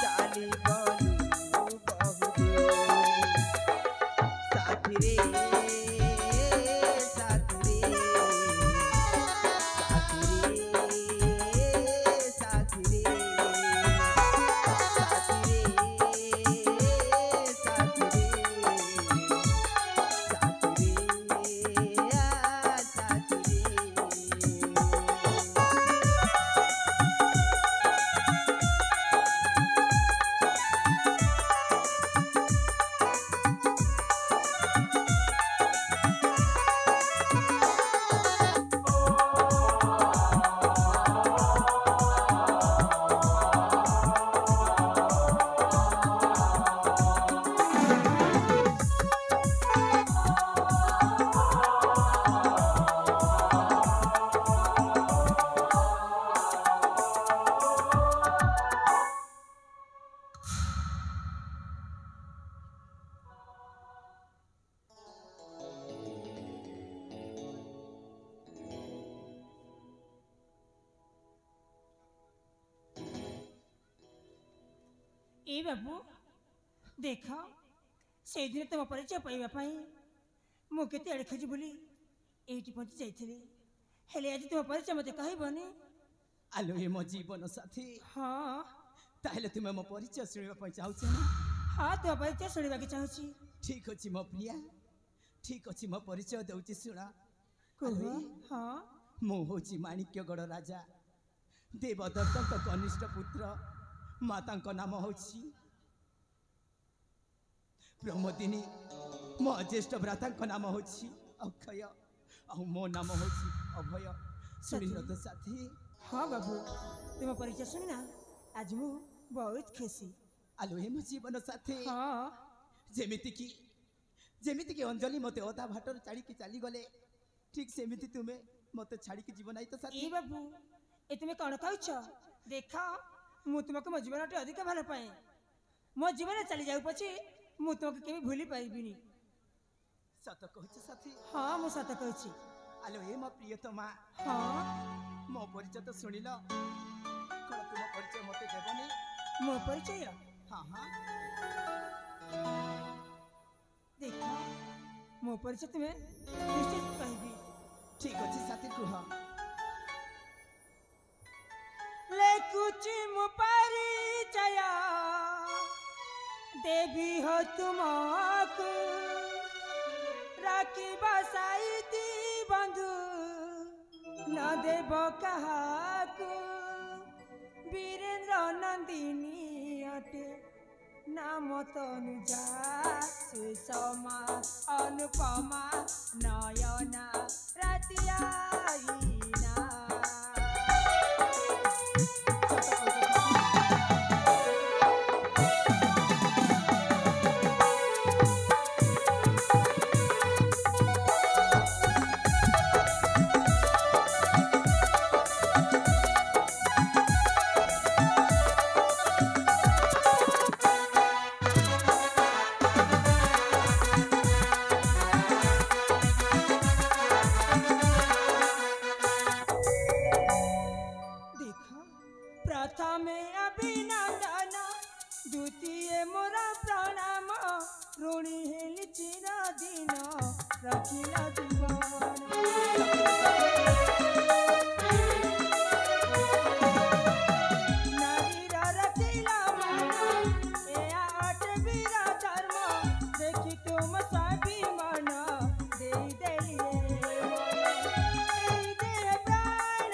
चाली गलु बहुदूर साथी रे साथी रे साथी रे ए बाबू देख से दिन तुम परिचय पाइबा मु केते आड़े खोजी बोली एठी पहुंची जाइथिली हेले आज तुम परिचय मते कहबनी आलो ए मो जीवन साथी हाँ ताहले तुमे मो परिचय सुनिबा पई चाहछ ना हाँ तुम परिचय शुणा चाहूँ ठीक अछि मो प्रिया ठीक अछि मो परिचय देउछि सुना कह हाँ मु होछि माणिक्यगढ़ राजा देवदत्तक कनिष्ठ पुत्र मातांक नाम होछि प्रमोदिनी मो ज्येष्ठ भ्रातांक नाम होछि अक्षय और मो नाम होछि अभय सुनिल तो साथी हाँ बाबू तुम परिचय सुनना आज मु बहुत खुशी आलो हे मो जीवन साथी हाँ जेमिति की अंजलि मते अधा भाटर छाड़ी की चली गले ठीक सेमिति तुमे मते छाड़ी की जीवन आई तो साथी ए बाबू ए तुम कौन कहछ देखा मु तुमको मो जीवन अधिक भल पाए मो जीवन चली जाऊ पछे मु तुमको केबे भूली पाइबिनी सत कहछ साथी हाँ मु सत कहछि आलो हे मो प्रियतमा हाँ मो परिचय तो सुनिल कोन तुम परिचय मते देबनी मो परिचय हाँ हाँ देखा मो परिचय तुम्हें निश्चित कहबी ठीक अछि साथी कुह लेकुची मु परिचय देवी हो तुमको राखी बसाईती बंधु न देव कहाको वीरेंद्र नंदिनी अटे नाम तनुजा सुषमा अनुपमा नयना रात रातियाईना देखो प्रथमे अभिनंदन द्वितीय मोरा प्रणाम ऋणी हेली चिरदिन रखिला जीवन नारीर रखिला मन एया अटे वीर धर्म देखि तुम स्वाभिमान देई देली एई दे प्राण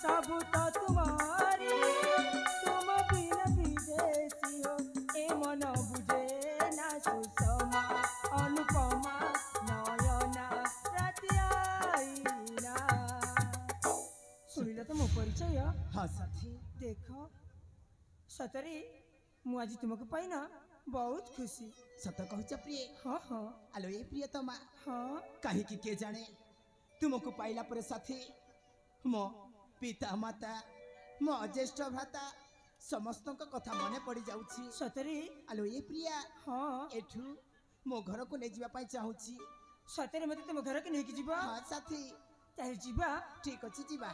सबु तो तुम्हारी तुम बिन विदेशी हो ए मन बुझे ना सुषमा अनुपमा नयना रातियाईना शुणिल तो मो परिचय हाँ साथी देख सतरे मु आज तुमको पाइना बहुत खुशी सत कहूच प्रिय हाँ हाँ आलो ए प्रियतमा हाँ कहीं किए जाने तुमको पाइला पर साथी मो पिता माता मो ज्येष्ठ भ्राता समस्त कथा मने पड़ी जाउछि सतरे आलो ए प्रिया हाँ एठू मो घर को ले जीवा पाई चाहूछि सतरे मते तुम घर के नहीं जीवा हाँ साथी ताहे जीवा ठीक अछि जीवा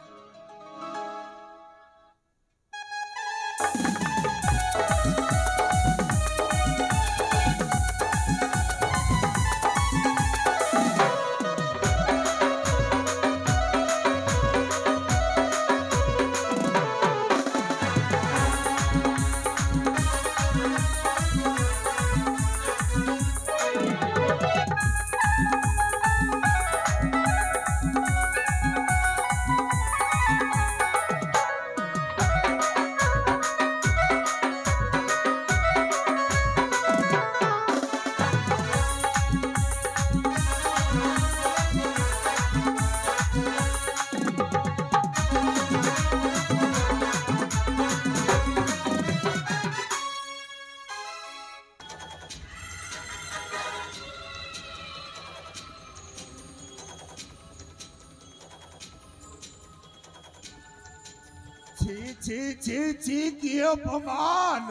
ছি ছি ছি ছি কি অপমান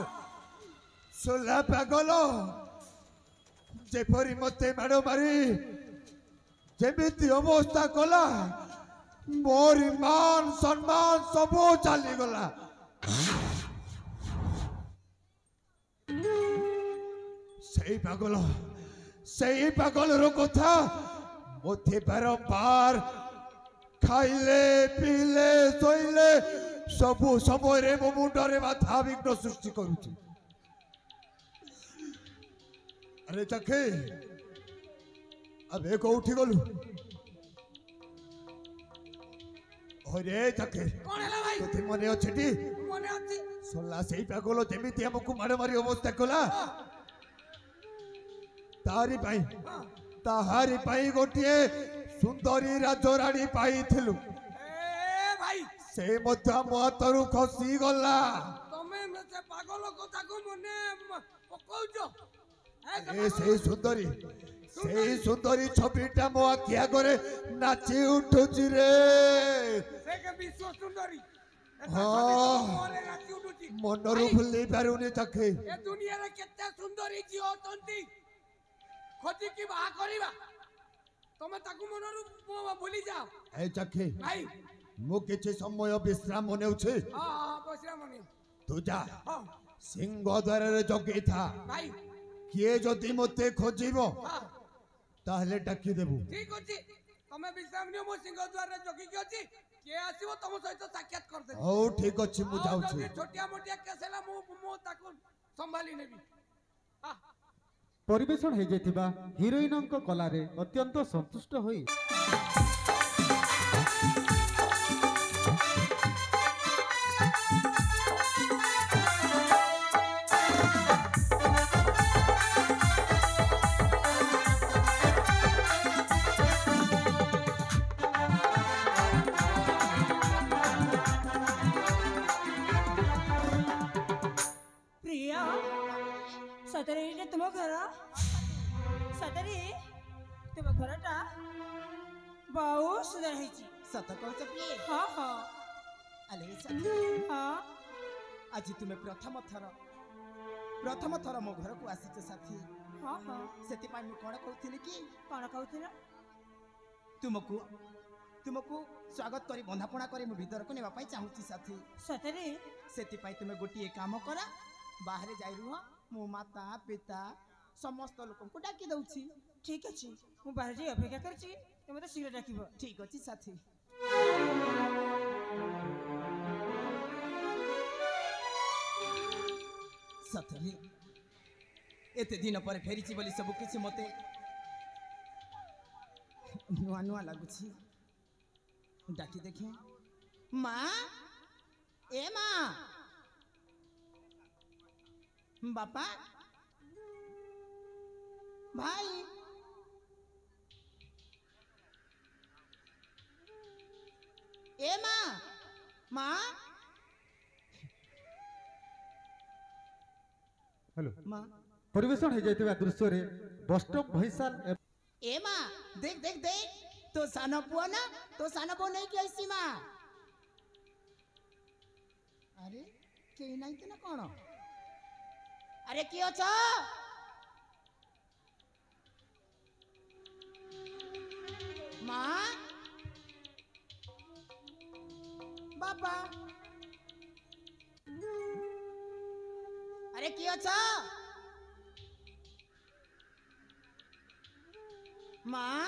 সোলা পাগল যেপরি মতে মাড় মারি যেমিতি অবস্থা কলা মোর মান সম্মান সবু চালিগলা সেই পাগলর কথা মতে বারম্বার খাইলে পিলে শোইলে सबु समय मो मुंडरे माथा विघ्न सृष्टि करुची अरे चखे अबे कोठी गलु अरे चखे कौन है भाई तोते मने अछटी मने अछि सोला सेई पागलो जेमिति हमकु मार मारी अवस्था कला ताहारी पाई गोटिए सुंदरी राजराणी पाइथिलु ए भाई से मध्य मोहतरु खसी गला तमे से पागल कथा को मने पकाउछो ए से सुंदरी छबिटा मो आखिया करे नाची उठुची रे से के विश्व सुंदरी हाँ। मोरे नाची उठुची मनरु भूली पारुनी चखे ए दुनिया रे केते सुंदरी जी होतंती खोजी की बाहा करिबा तमे ताकू मनरु भूली जाओ ए चखे भाई मु किछि समय विश्राम नेउछे हां हां बसरा मने तू जा हां सिंह द्वार रे जगी था भाई किए जदि मते खोजिबो हां ताहले डाकी देबु ठीक अछि तमे विश्राम नियो मो सिंह द्वार रे जगी के अछि के आसीबो तम सहित साक्षात कर दे ओ ठीक अछि मु जाउछि छोटिया मोटिया केसेला मो ताकू संभाली नेबी हां परिवेषण हो जाइथिबा हिरोइनक कलारे अत्यंत संतुष्ट होई ସତରେ ତୁମ ଘରଟା ବହୁତ ସୁନ୍ଦର ହେଇଛି। ସତ କହୁଛ କି? ହଁ ହଁ ଆଲେ ସାଥୀ, ହଁ ଆଜି ତୁମେ ପ୍ରଥମ ଥର ମୋ ଘରକୁ ଆସିଛ ସାଥୀ। ହଁ ହଁ ସେଥିପାଇଁ ମୁଁ କଣ କହୁଥିଲି କି କ'ଣ କହୁଥିଲ? ତୁମକୁ ସ୍ୱାଗତ କରି ବନ୍ଧାପଣା କରି ମୁଁ ଭିତରକୁ ନେବା ପାଇଁ ଚାହୁଁଛି ସାଥୀ। ସତରେ ସେଥିପାଇଁ ତୁମେ ଗୋଟିଏ କାମ କର, ବାହାରେ ଯାଇ ରୁହ। ମୁଁ ମାତା ପିତା ସମସ୍ତ ଲୋକଙ୍କୁ ଡାକି ଦଉଛି। ଠିକ୍ ଅଛି, ମୁଁ ବାହାରେ ଯାଇ ଅପେକ୍ଷା କରିଛି, ତୁମେ ମୋତେ ଶୀଘ୍ର ଡାକିବ। ଠିକ ଅଛି ସାଥୀ। ସତରେ ଏତେ ଦିନ ପରେ ଫେରିଛି ବୋଲି ସବୁ କିଛି ମତେ ନୂଆ ନୂଆ ଲାଗୁଛି। ଡାକି ଦେଖେ, ମା, ଏ ମା, ବାପା, ଭାଇ, ଏ ମା, ମା, हेलो ମା, परिवेशन हो जाइतिबा दृश्य रे बस्टॉप भैसाल ए मा, देख देख देख, तो सानो पुआ ना, तो सानो पुआ नहीं क्या इसी माँ। अरे कहीं नहीं तो ना कौन? अरे क्यों चो? माँ, बाबा, अरे क्यों चो? माँ,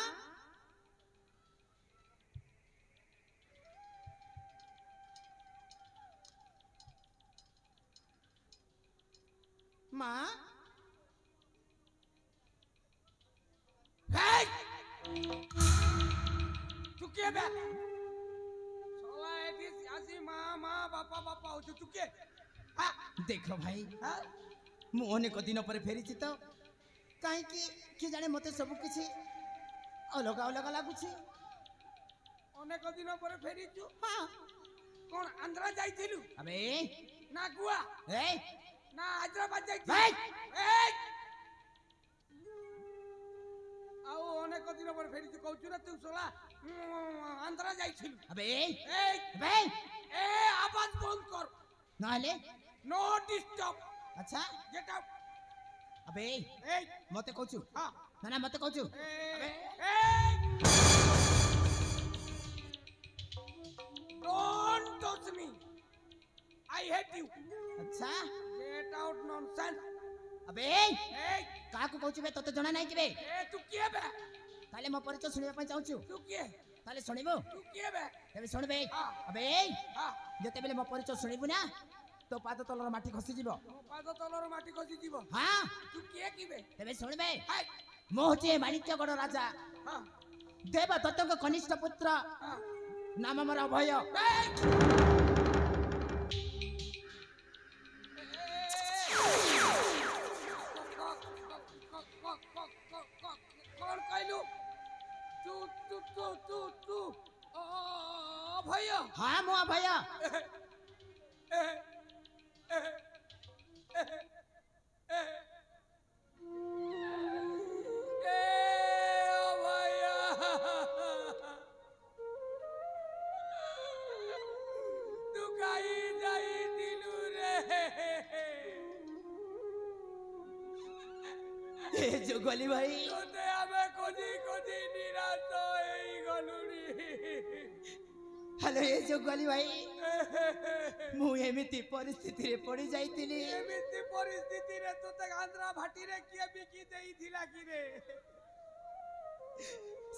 माँ, चुके बे सोला एटी सियासी माँ माँ बापा बापा हो चुके। देखो भाई, मु अनेक दिन पर फेरी तो कहीं कि जाने मते सब किसी अलग अलग लगुच। अनेक दिन पर फेरी छु। हाँ, कौन आंध्रा जाइथिलु? अबे ना गोवा ए ना हैदराबाद भाई! जाइथिलु? आओ अनेक दिन पर फेरी छु कहछु ना तू सोला आंध्रा जाइथिलु? अबे ए आवाज बंद कर। नाले नो डिस्टर्ब। अच्छा गेट आउट। अबे ए मते कहछु। हां ना ना मते कहछु। Don't touch me. I hate you. अच्छा Get out nonsense. अबे Hey, काकू कहछु बे तते जणा नाही कि बे तू किए बे? ताले मो परिचय सुनिबा पय चाहछु। तू किए? ताले सुनिबो तू किए बे? तेबे सुनबे। हाँ। अबे हां, जते बेले मो परिचय सुनिबु ना तो पाद तलर माटी खसी जीवो। पाद तलर माटी खसी जीव। हाँ तू किए किबे? तेबे सुनबे। हाय, मो होचे माणिक्यगढ़ राजा हां, देवदत्तଙ୍କ कनिष्ठ पुत्र हां। नाम मोर अभय। कौन कहलू? तू भैया। हाँ मो अभय। तू कहीं जाई दिलू रे। ए जोगली भाई तोते हमें खोजी खोजी निराश होई गलुनी। हेलो ए जोगली भाई मु एमिति परिस्थिति रे पड़ी जाइतिली। एमिति परिस्थिति रे तोते आंध्रा भाटी रे किए बिकी देई थिला कि रे?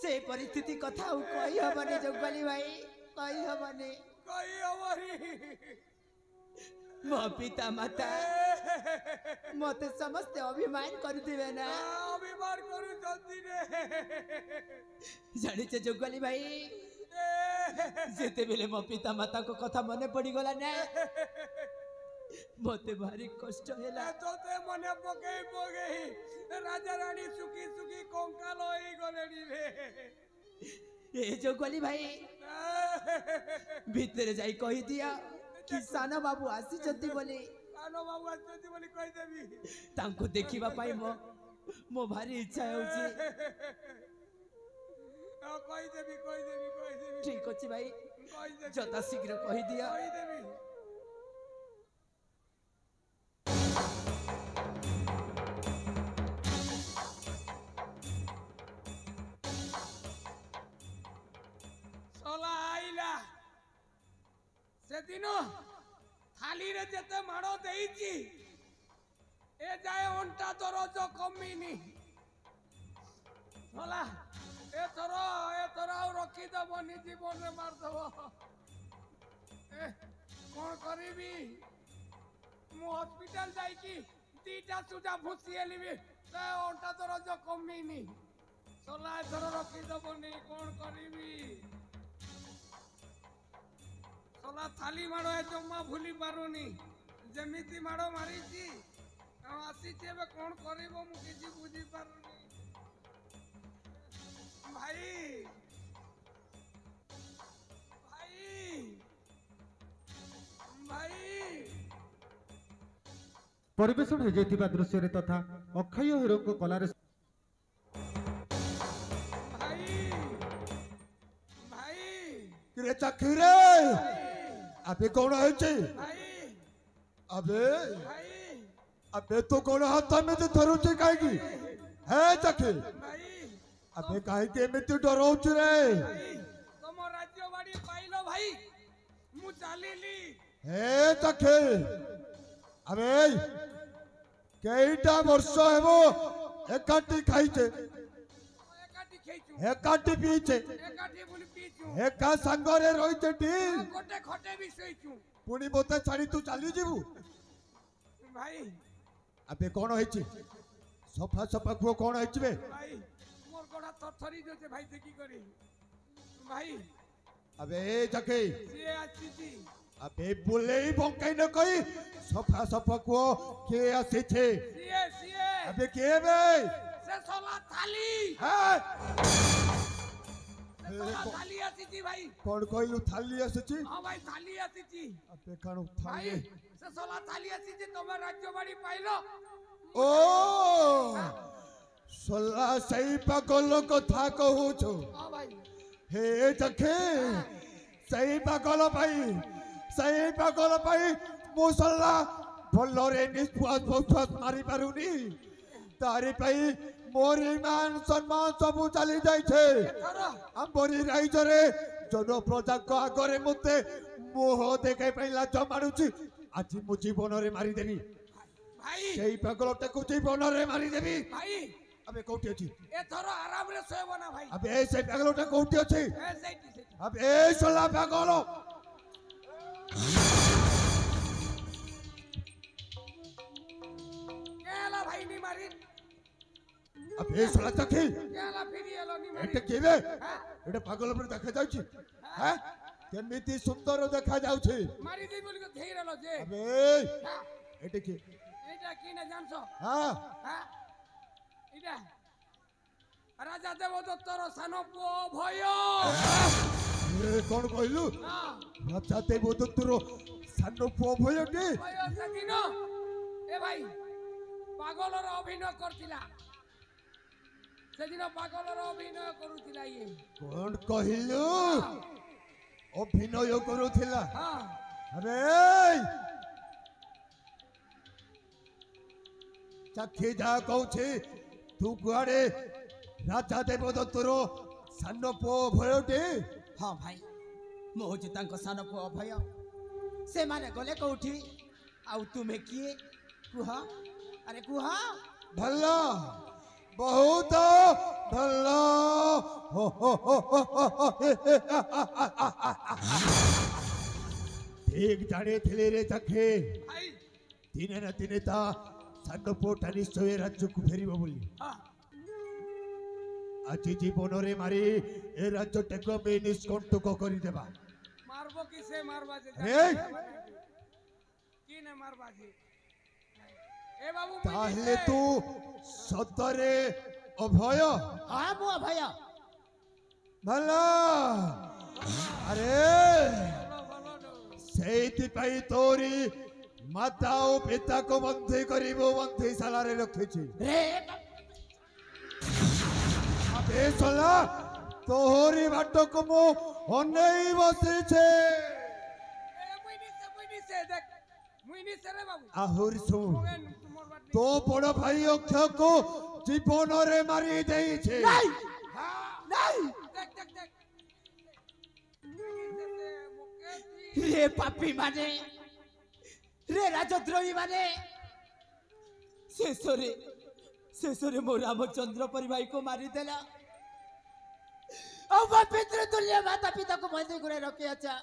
से परिस्थिति कथा कही हबनी जोगली भाई, कही हबनी। कही हमारी मो पिता माता मते समस्त अभिमान करदिबे ना। अभिमान करू जल्दी रे। जानिचे जोगली भाई जेते बेले मो पिता माता को कथा मने पड़ी गला ना मते भारी कष्ट होला। तोते मने पके पके राजा रानी सुखी सुखी कंकाल होई गलेनी रे। ए जोगली भाई भीतर जाई कही दिया कि साना बाबू आसी जति बोली सानो बाबू आछती बोली कहि देबी। तांको देखिबा पाई मो भारी इच्छा होची କହିଦେବି ठीक अछि भाई କହିଦେବି जता शीघ्र कहि दिया କହିଦେବି ସଲା ଆଇଲା ସେଦିନ ଥାଲିରେ ଯେତେ ମାଡ଼ ଦେଇଛି ଏ ଯାଏ ଅଣ୍ଟା ଦରଜ କମିନି ସଲା ଏଥର ଆଉ ରଖିଦବନି ଜୀବନରେ ମାରିଦବ କଣ କରିବି ମୁଁ ହସ୍ପିଟାଲ ଯାଇକି ଦିଟା ସୁଧା ଭୁସି ହେଲିବି ସେ ଅଣ୍ଟା ଦରଜ କମିନି ସଲା ଏଥର ରଖିଦବନି କଣ କରିବି ସଲା ଥାଲି ମାଡ଼ ଏ ଜମା ଭୁଲି ପାରୁନି ଯେମିତି ମାଡ଼ ମାରିଛି ଆଉ ଆସିଛି ଏବେ କଣ କରିବ ମୁଁ କିଛି ବୁଝିପାରୁନି ଭାଇ ଭାଇ ଭାଇ ପରିବେଷଣ ହୋଇଯାଇଥିବା ଦୃଶ୍ୟରେ ତଥା ଅକ୍ଷୟ ହିରୋଙ୍କ କଲାରେ ଭାଇ ଭାଇ କିରେ ଚାକିରେ ଆବେ କଣ ହେଇଛି ଭାଇ ଆବେ ଭାଇ ଆବେ ତୁ କଣ ହାତ ଏମିତି ଧରୁଛି କାହିଁକି ହେ ଚାକି ଭାଇ ଆବେ କାହିଁକି ଏମିତି ଡରଉଛୁ ରେ ଭାଇ ତମ ରାଜ୍ୟ ବାଡି ପାଇଲ ଭାଇ ମୁଁ ଚାଲିଲି ହେ ଚାକି ଆବେ କେଇଟା ବର୍ଷ ହେବ ଏକାଠି ଖାଇଛେ ଏକାଠି ଖେଇଛୁ ଏକାଠି ପିଇଛେ ଏକାଠି ବୁଲି ପିଇଛୁ ଏକା ସାଙ୍ଗରେ ରହିଛେ ଟି ଗୋଟେ ଖଟେ ବି ଶୋଇଛୁ ପୁଣି ମତେ ଛାଡି ତୁ ଚାଲିଯିବୁ ଭାଇ ଆବେ କଣ ହେଇଛି ସଫା ସଫା କୁହ କଣ ହେଇଛି ବେ ଭାଇ ମୋର ଗୋଡା ଥରି ଯାଉଛି ଭାଇ ଦେଖି କରି ଭାଇ ଆବେ ଚାକି ସିଏ ଆସିଛି আবে বলেই বঙ্কাই না কই সফা সফা কো কে আসেছে সিয়ে সিয়ে আবে কে বে সে সলা থালি হ্যাঁ সে সলা থালি আসিছি ভাই কোন কইলু থালি আসেছি হ্যাঁ ভাই থালি আসিছি আবে কানো ভাই থালি সে সলা থালি আসিছি তোমার রাজ্য বাড়ি পাইলো ও সল্লা সেই পাগল কথা কহুছো হ্যাঁ ভাই হে দেখে সেই পাগল ভাই সেই পাগল ভাই মুসল্লা ভলরে নিশ্বাস প্রশ্বাস মারি পারুনি তারি পাই মোর ইমান সম্মান সবু চালি যাইছে ধরো আমরি রাইজরে জনপ্রজাଙ୍କ আগরে মতে মোহ দেখাই পাই লাজ মারুছি আজি মু জীবনরে মারি দেবি ভাই সেই পাগলটাকে জীবনরে মারি দেবি ভাই আবে কোটি আছে এ ধরো আরামরে শোয়ব না ভাই আবে সেই পাগলটা কোটি আছে এ সেইটি সেইটি আবে সোলা পাগল কেলা ভাই নি মারি আবে সোলা চাকি কেলা ফিরি এলো নি মারি এটা কেবে হ্যাঁ এটা পাগল পরে দেখা যাচ্ছে হ্যাঁ কেমিতি সুন্দর দেখা যাচ্ছে মারি দেই বলি ধেই রেলো যে আবে হ্যাঁ, এটা কি এটা কি না জানছো হ্যাঁ হ্যাঁ এটা রাজা দেবদত্তর সান পুଅ ভয় এ কোন কইলু হ্যাঁ রাজা দেবদত্তর সান পুଅ ভয়টি ভয় সেদিন এ ভাই পাগলর অভিনয় করছিলা সেদিন পাগলর অভিনয় করুছিলা ইয়ে কোন কহিলু অভিনয় করুছিলা হ্যাঁ আরে চাক্ষী যা কହୁଛି তু কুଆଡେ রাজা দেবদত্তর সান পুଅ ভয়টি ହଁ ଭାଇ ମୁଁ ହଉଛି ତାଙ୍କ ସାନ ପୁଅ ଅଭୟ ସେମାନେ ଗଲେ କୋଉଠି ଆଉ ତୁମେ କିଏ କୁହ ଆରେ କୁହ ଭଲ ବହୁତ ଭଲ ହୋ ହୋ ହୋ ହୋ ହୋ ହୋ ହେ ହେ ହା ହା ହା ହା ହା ହା। ଠିକ ଜାଣିଥିଲି ରେ ଚାକ୍ଷୀ ভাই ଦିନେ ନା ଦିନେ ତା ସାନ ପୁଅଟା ନିଶ୍ଚୟ ରାଜ୍ୟକୁ ଫେରିବ ବୋଲି হ্যাঁ ଆଜି ଜୀବନରେ ମାରି ଏ ରାଜ୍ୟଟାକୁ ଆମେ ନିଷ୍କଣ୍ଟକ କରିଦେବା মারবো কি সে মারবা যে রে কি না মারবা যে এ বাবু তাহলে তু ସତରେ ଅଭୟ ହଁ ମୁଁ ଅଭୟ ଭଲ ଆରେ ସେଇଥିପାଇଁ ତୋରି ମାତା ଓ ପିତାକୁ ବନ୍ଦୀ କରିବୁ ବନ୍ଦୀଶାଳାରେ ରଖିଛି ରେ ए सोला तोहरी बाटो को मो अनेई बसी छे आहुर सु तो बड़ भाई अक्षय को जीवन रे मारी देई छे नहीं नहीं रे पापी माने रे राजद्रोही माने शेषरे मो रामचंद्र परी भाई को मारी देला और वो पितृ तुल्य माता पिता को बंदी करे रखे अच्छा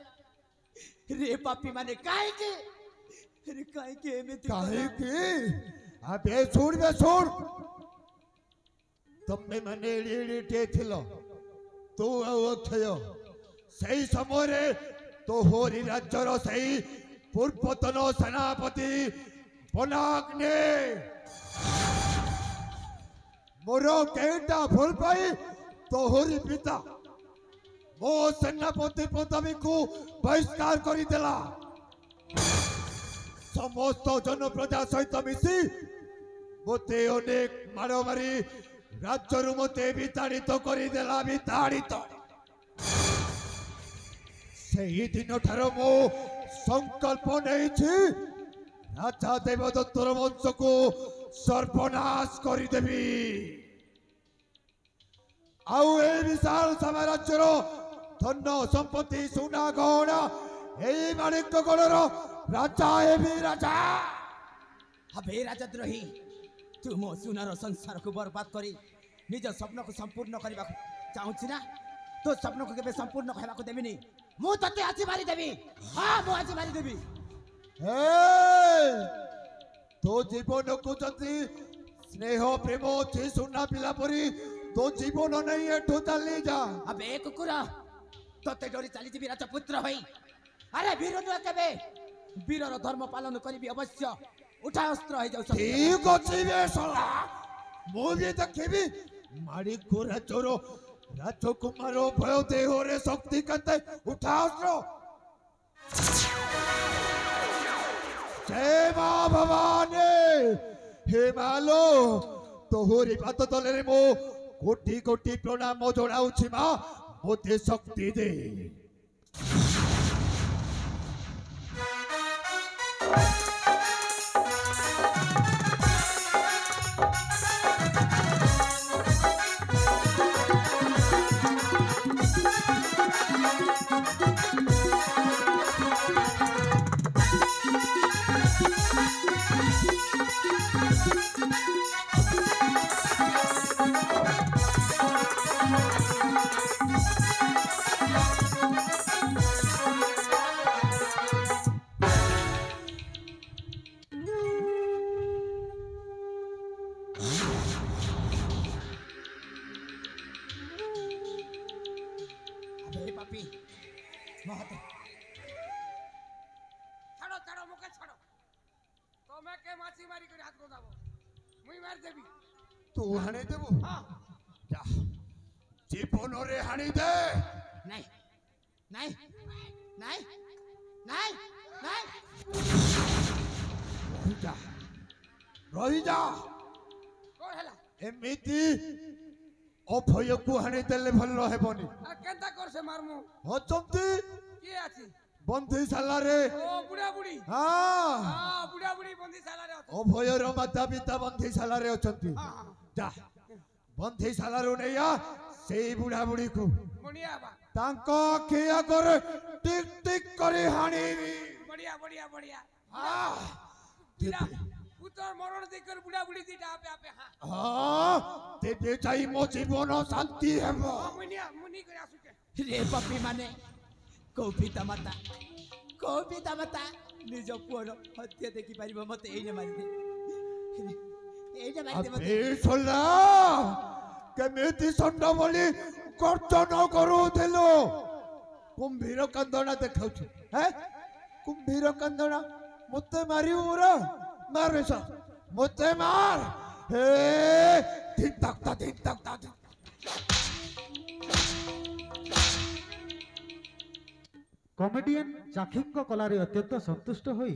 रे पापी माने काहे के रे काहे के एमिति काहे के अबे छोड़ तमे मने रीटे थिलो तू अक्षय सही समय रे तो होरी राज्यर सही पूर्वतन सेनापति बनाग्ने मोरो केटा भूल पाई तो होरी पिता मो सेनापति पदवी को बहिष्कार करी देला समस्त जन प्रजा सहित मिसी मते अनेक माड़ मारी राज्य मते विताड़ित करदेला विताड़ित से दिन ठार मो संकल्प नहीं राजा देवदत्तर वंश को सर्वनाश करदेवी आउ ए विशाल साम्राज्यर धन संपत्ति सुना गहना ए माणिक्यगढ़र राजा एवं राजा हबे राजद्रोही तू मो सुनार संसार को बर्बाद करी निज स्वप्न को संपूर्ण करने चाहूँ ना तो स्वप्न को केबे संपूर्ण कहवा को देबिनी मु तते आजी मारी देबी हां मु आजी मारी देबी तो जीवन को जति स्नेह प्रेम थी सुना पिला परी तो जीवन नहीं एठू चली जा अब एक कुकुर तते डोरी चली जीवी राजपुत्र होई अरे वीर नु केबे वीरर धर्म पालन करी अवश्य उठा अस्त्र हो जाऊ ठीक अछि बे सला मु भी देखबी मारी को राजरो राजकुमार भय देह रे शक्ति कते उठा अस्त्र जय मां भवानी हे मालो तोहरी बात तले रे मो कोटि कोटि प्रणाम जोड़ाउछि मां मोते शक्ति दे तू हाणी देबो जा जीवन रे हाणी दे नहीं नहीं नहीं नहीं नहीं रही जा कोन हला एमिति अभय को हाणी देले भल हेबनी आ केंता कर से मारमु हचंती के आछि बंधी साला रे ओ बुढ़ा बुढ़ी हां हां बुढ़ा बुढ़ी बंदी साला रे अभय रो माता पिता बंधी साला रे अछंती जा बंधी साला रो नैया सेई बुढ़ा बुढ़ी को बढ़िया बा तांको किया कर टिक टिक करे हाणी बढ़िया बढ़िया बढ़िया हां पुत्र मरण देकर बुढ़ा बुढ़ी दीटा आपे आपे हां हां तेबे चाहि मो जीवन शांति हेबो मुनि करे आसुके रे पपी माने को पिता माता निज पुअर हत्या देखि पारिबो मते एने मारि दे एने मारी दे मते अबे सोला केमिति संड बोली कर्तन करूथिलो कुंभीर कंदना देखाउछु हैं कुंभीर कंदना मते मारियो मोरा मार रे सा मते मार हे दिन तक कमेडियन चाखिंग कलारे अत्यंत संतुष्ट होई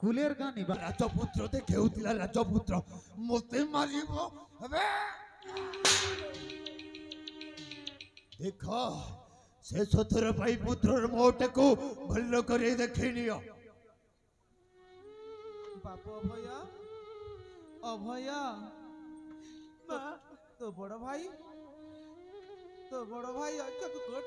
कुलेर गाँ निबा राजपुत्र देखेउतिला राजपुत्र मते मारिबो अबे ଦେଖ ଶେଷ ଥର ପାଇଁ ପୁତ୍ରର ମୋଟକୁ ଭଲ କରି ଦେଖି ନିଅ। ବାପ ଅଭୟ ଅଭୟ ମା ତୋ ବଡ଼ ଭାଇ ଅକ୍ଷକୁ କୋଉଠି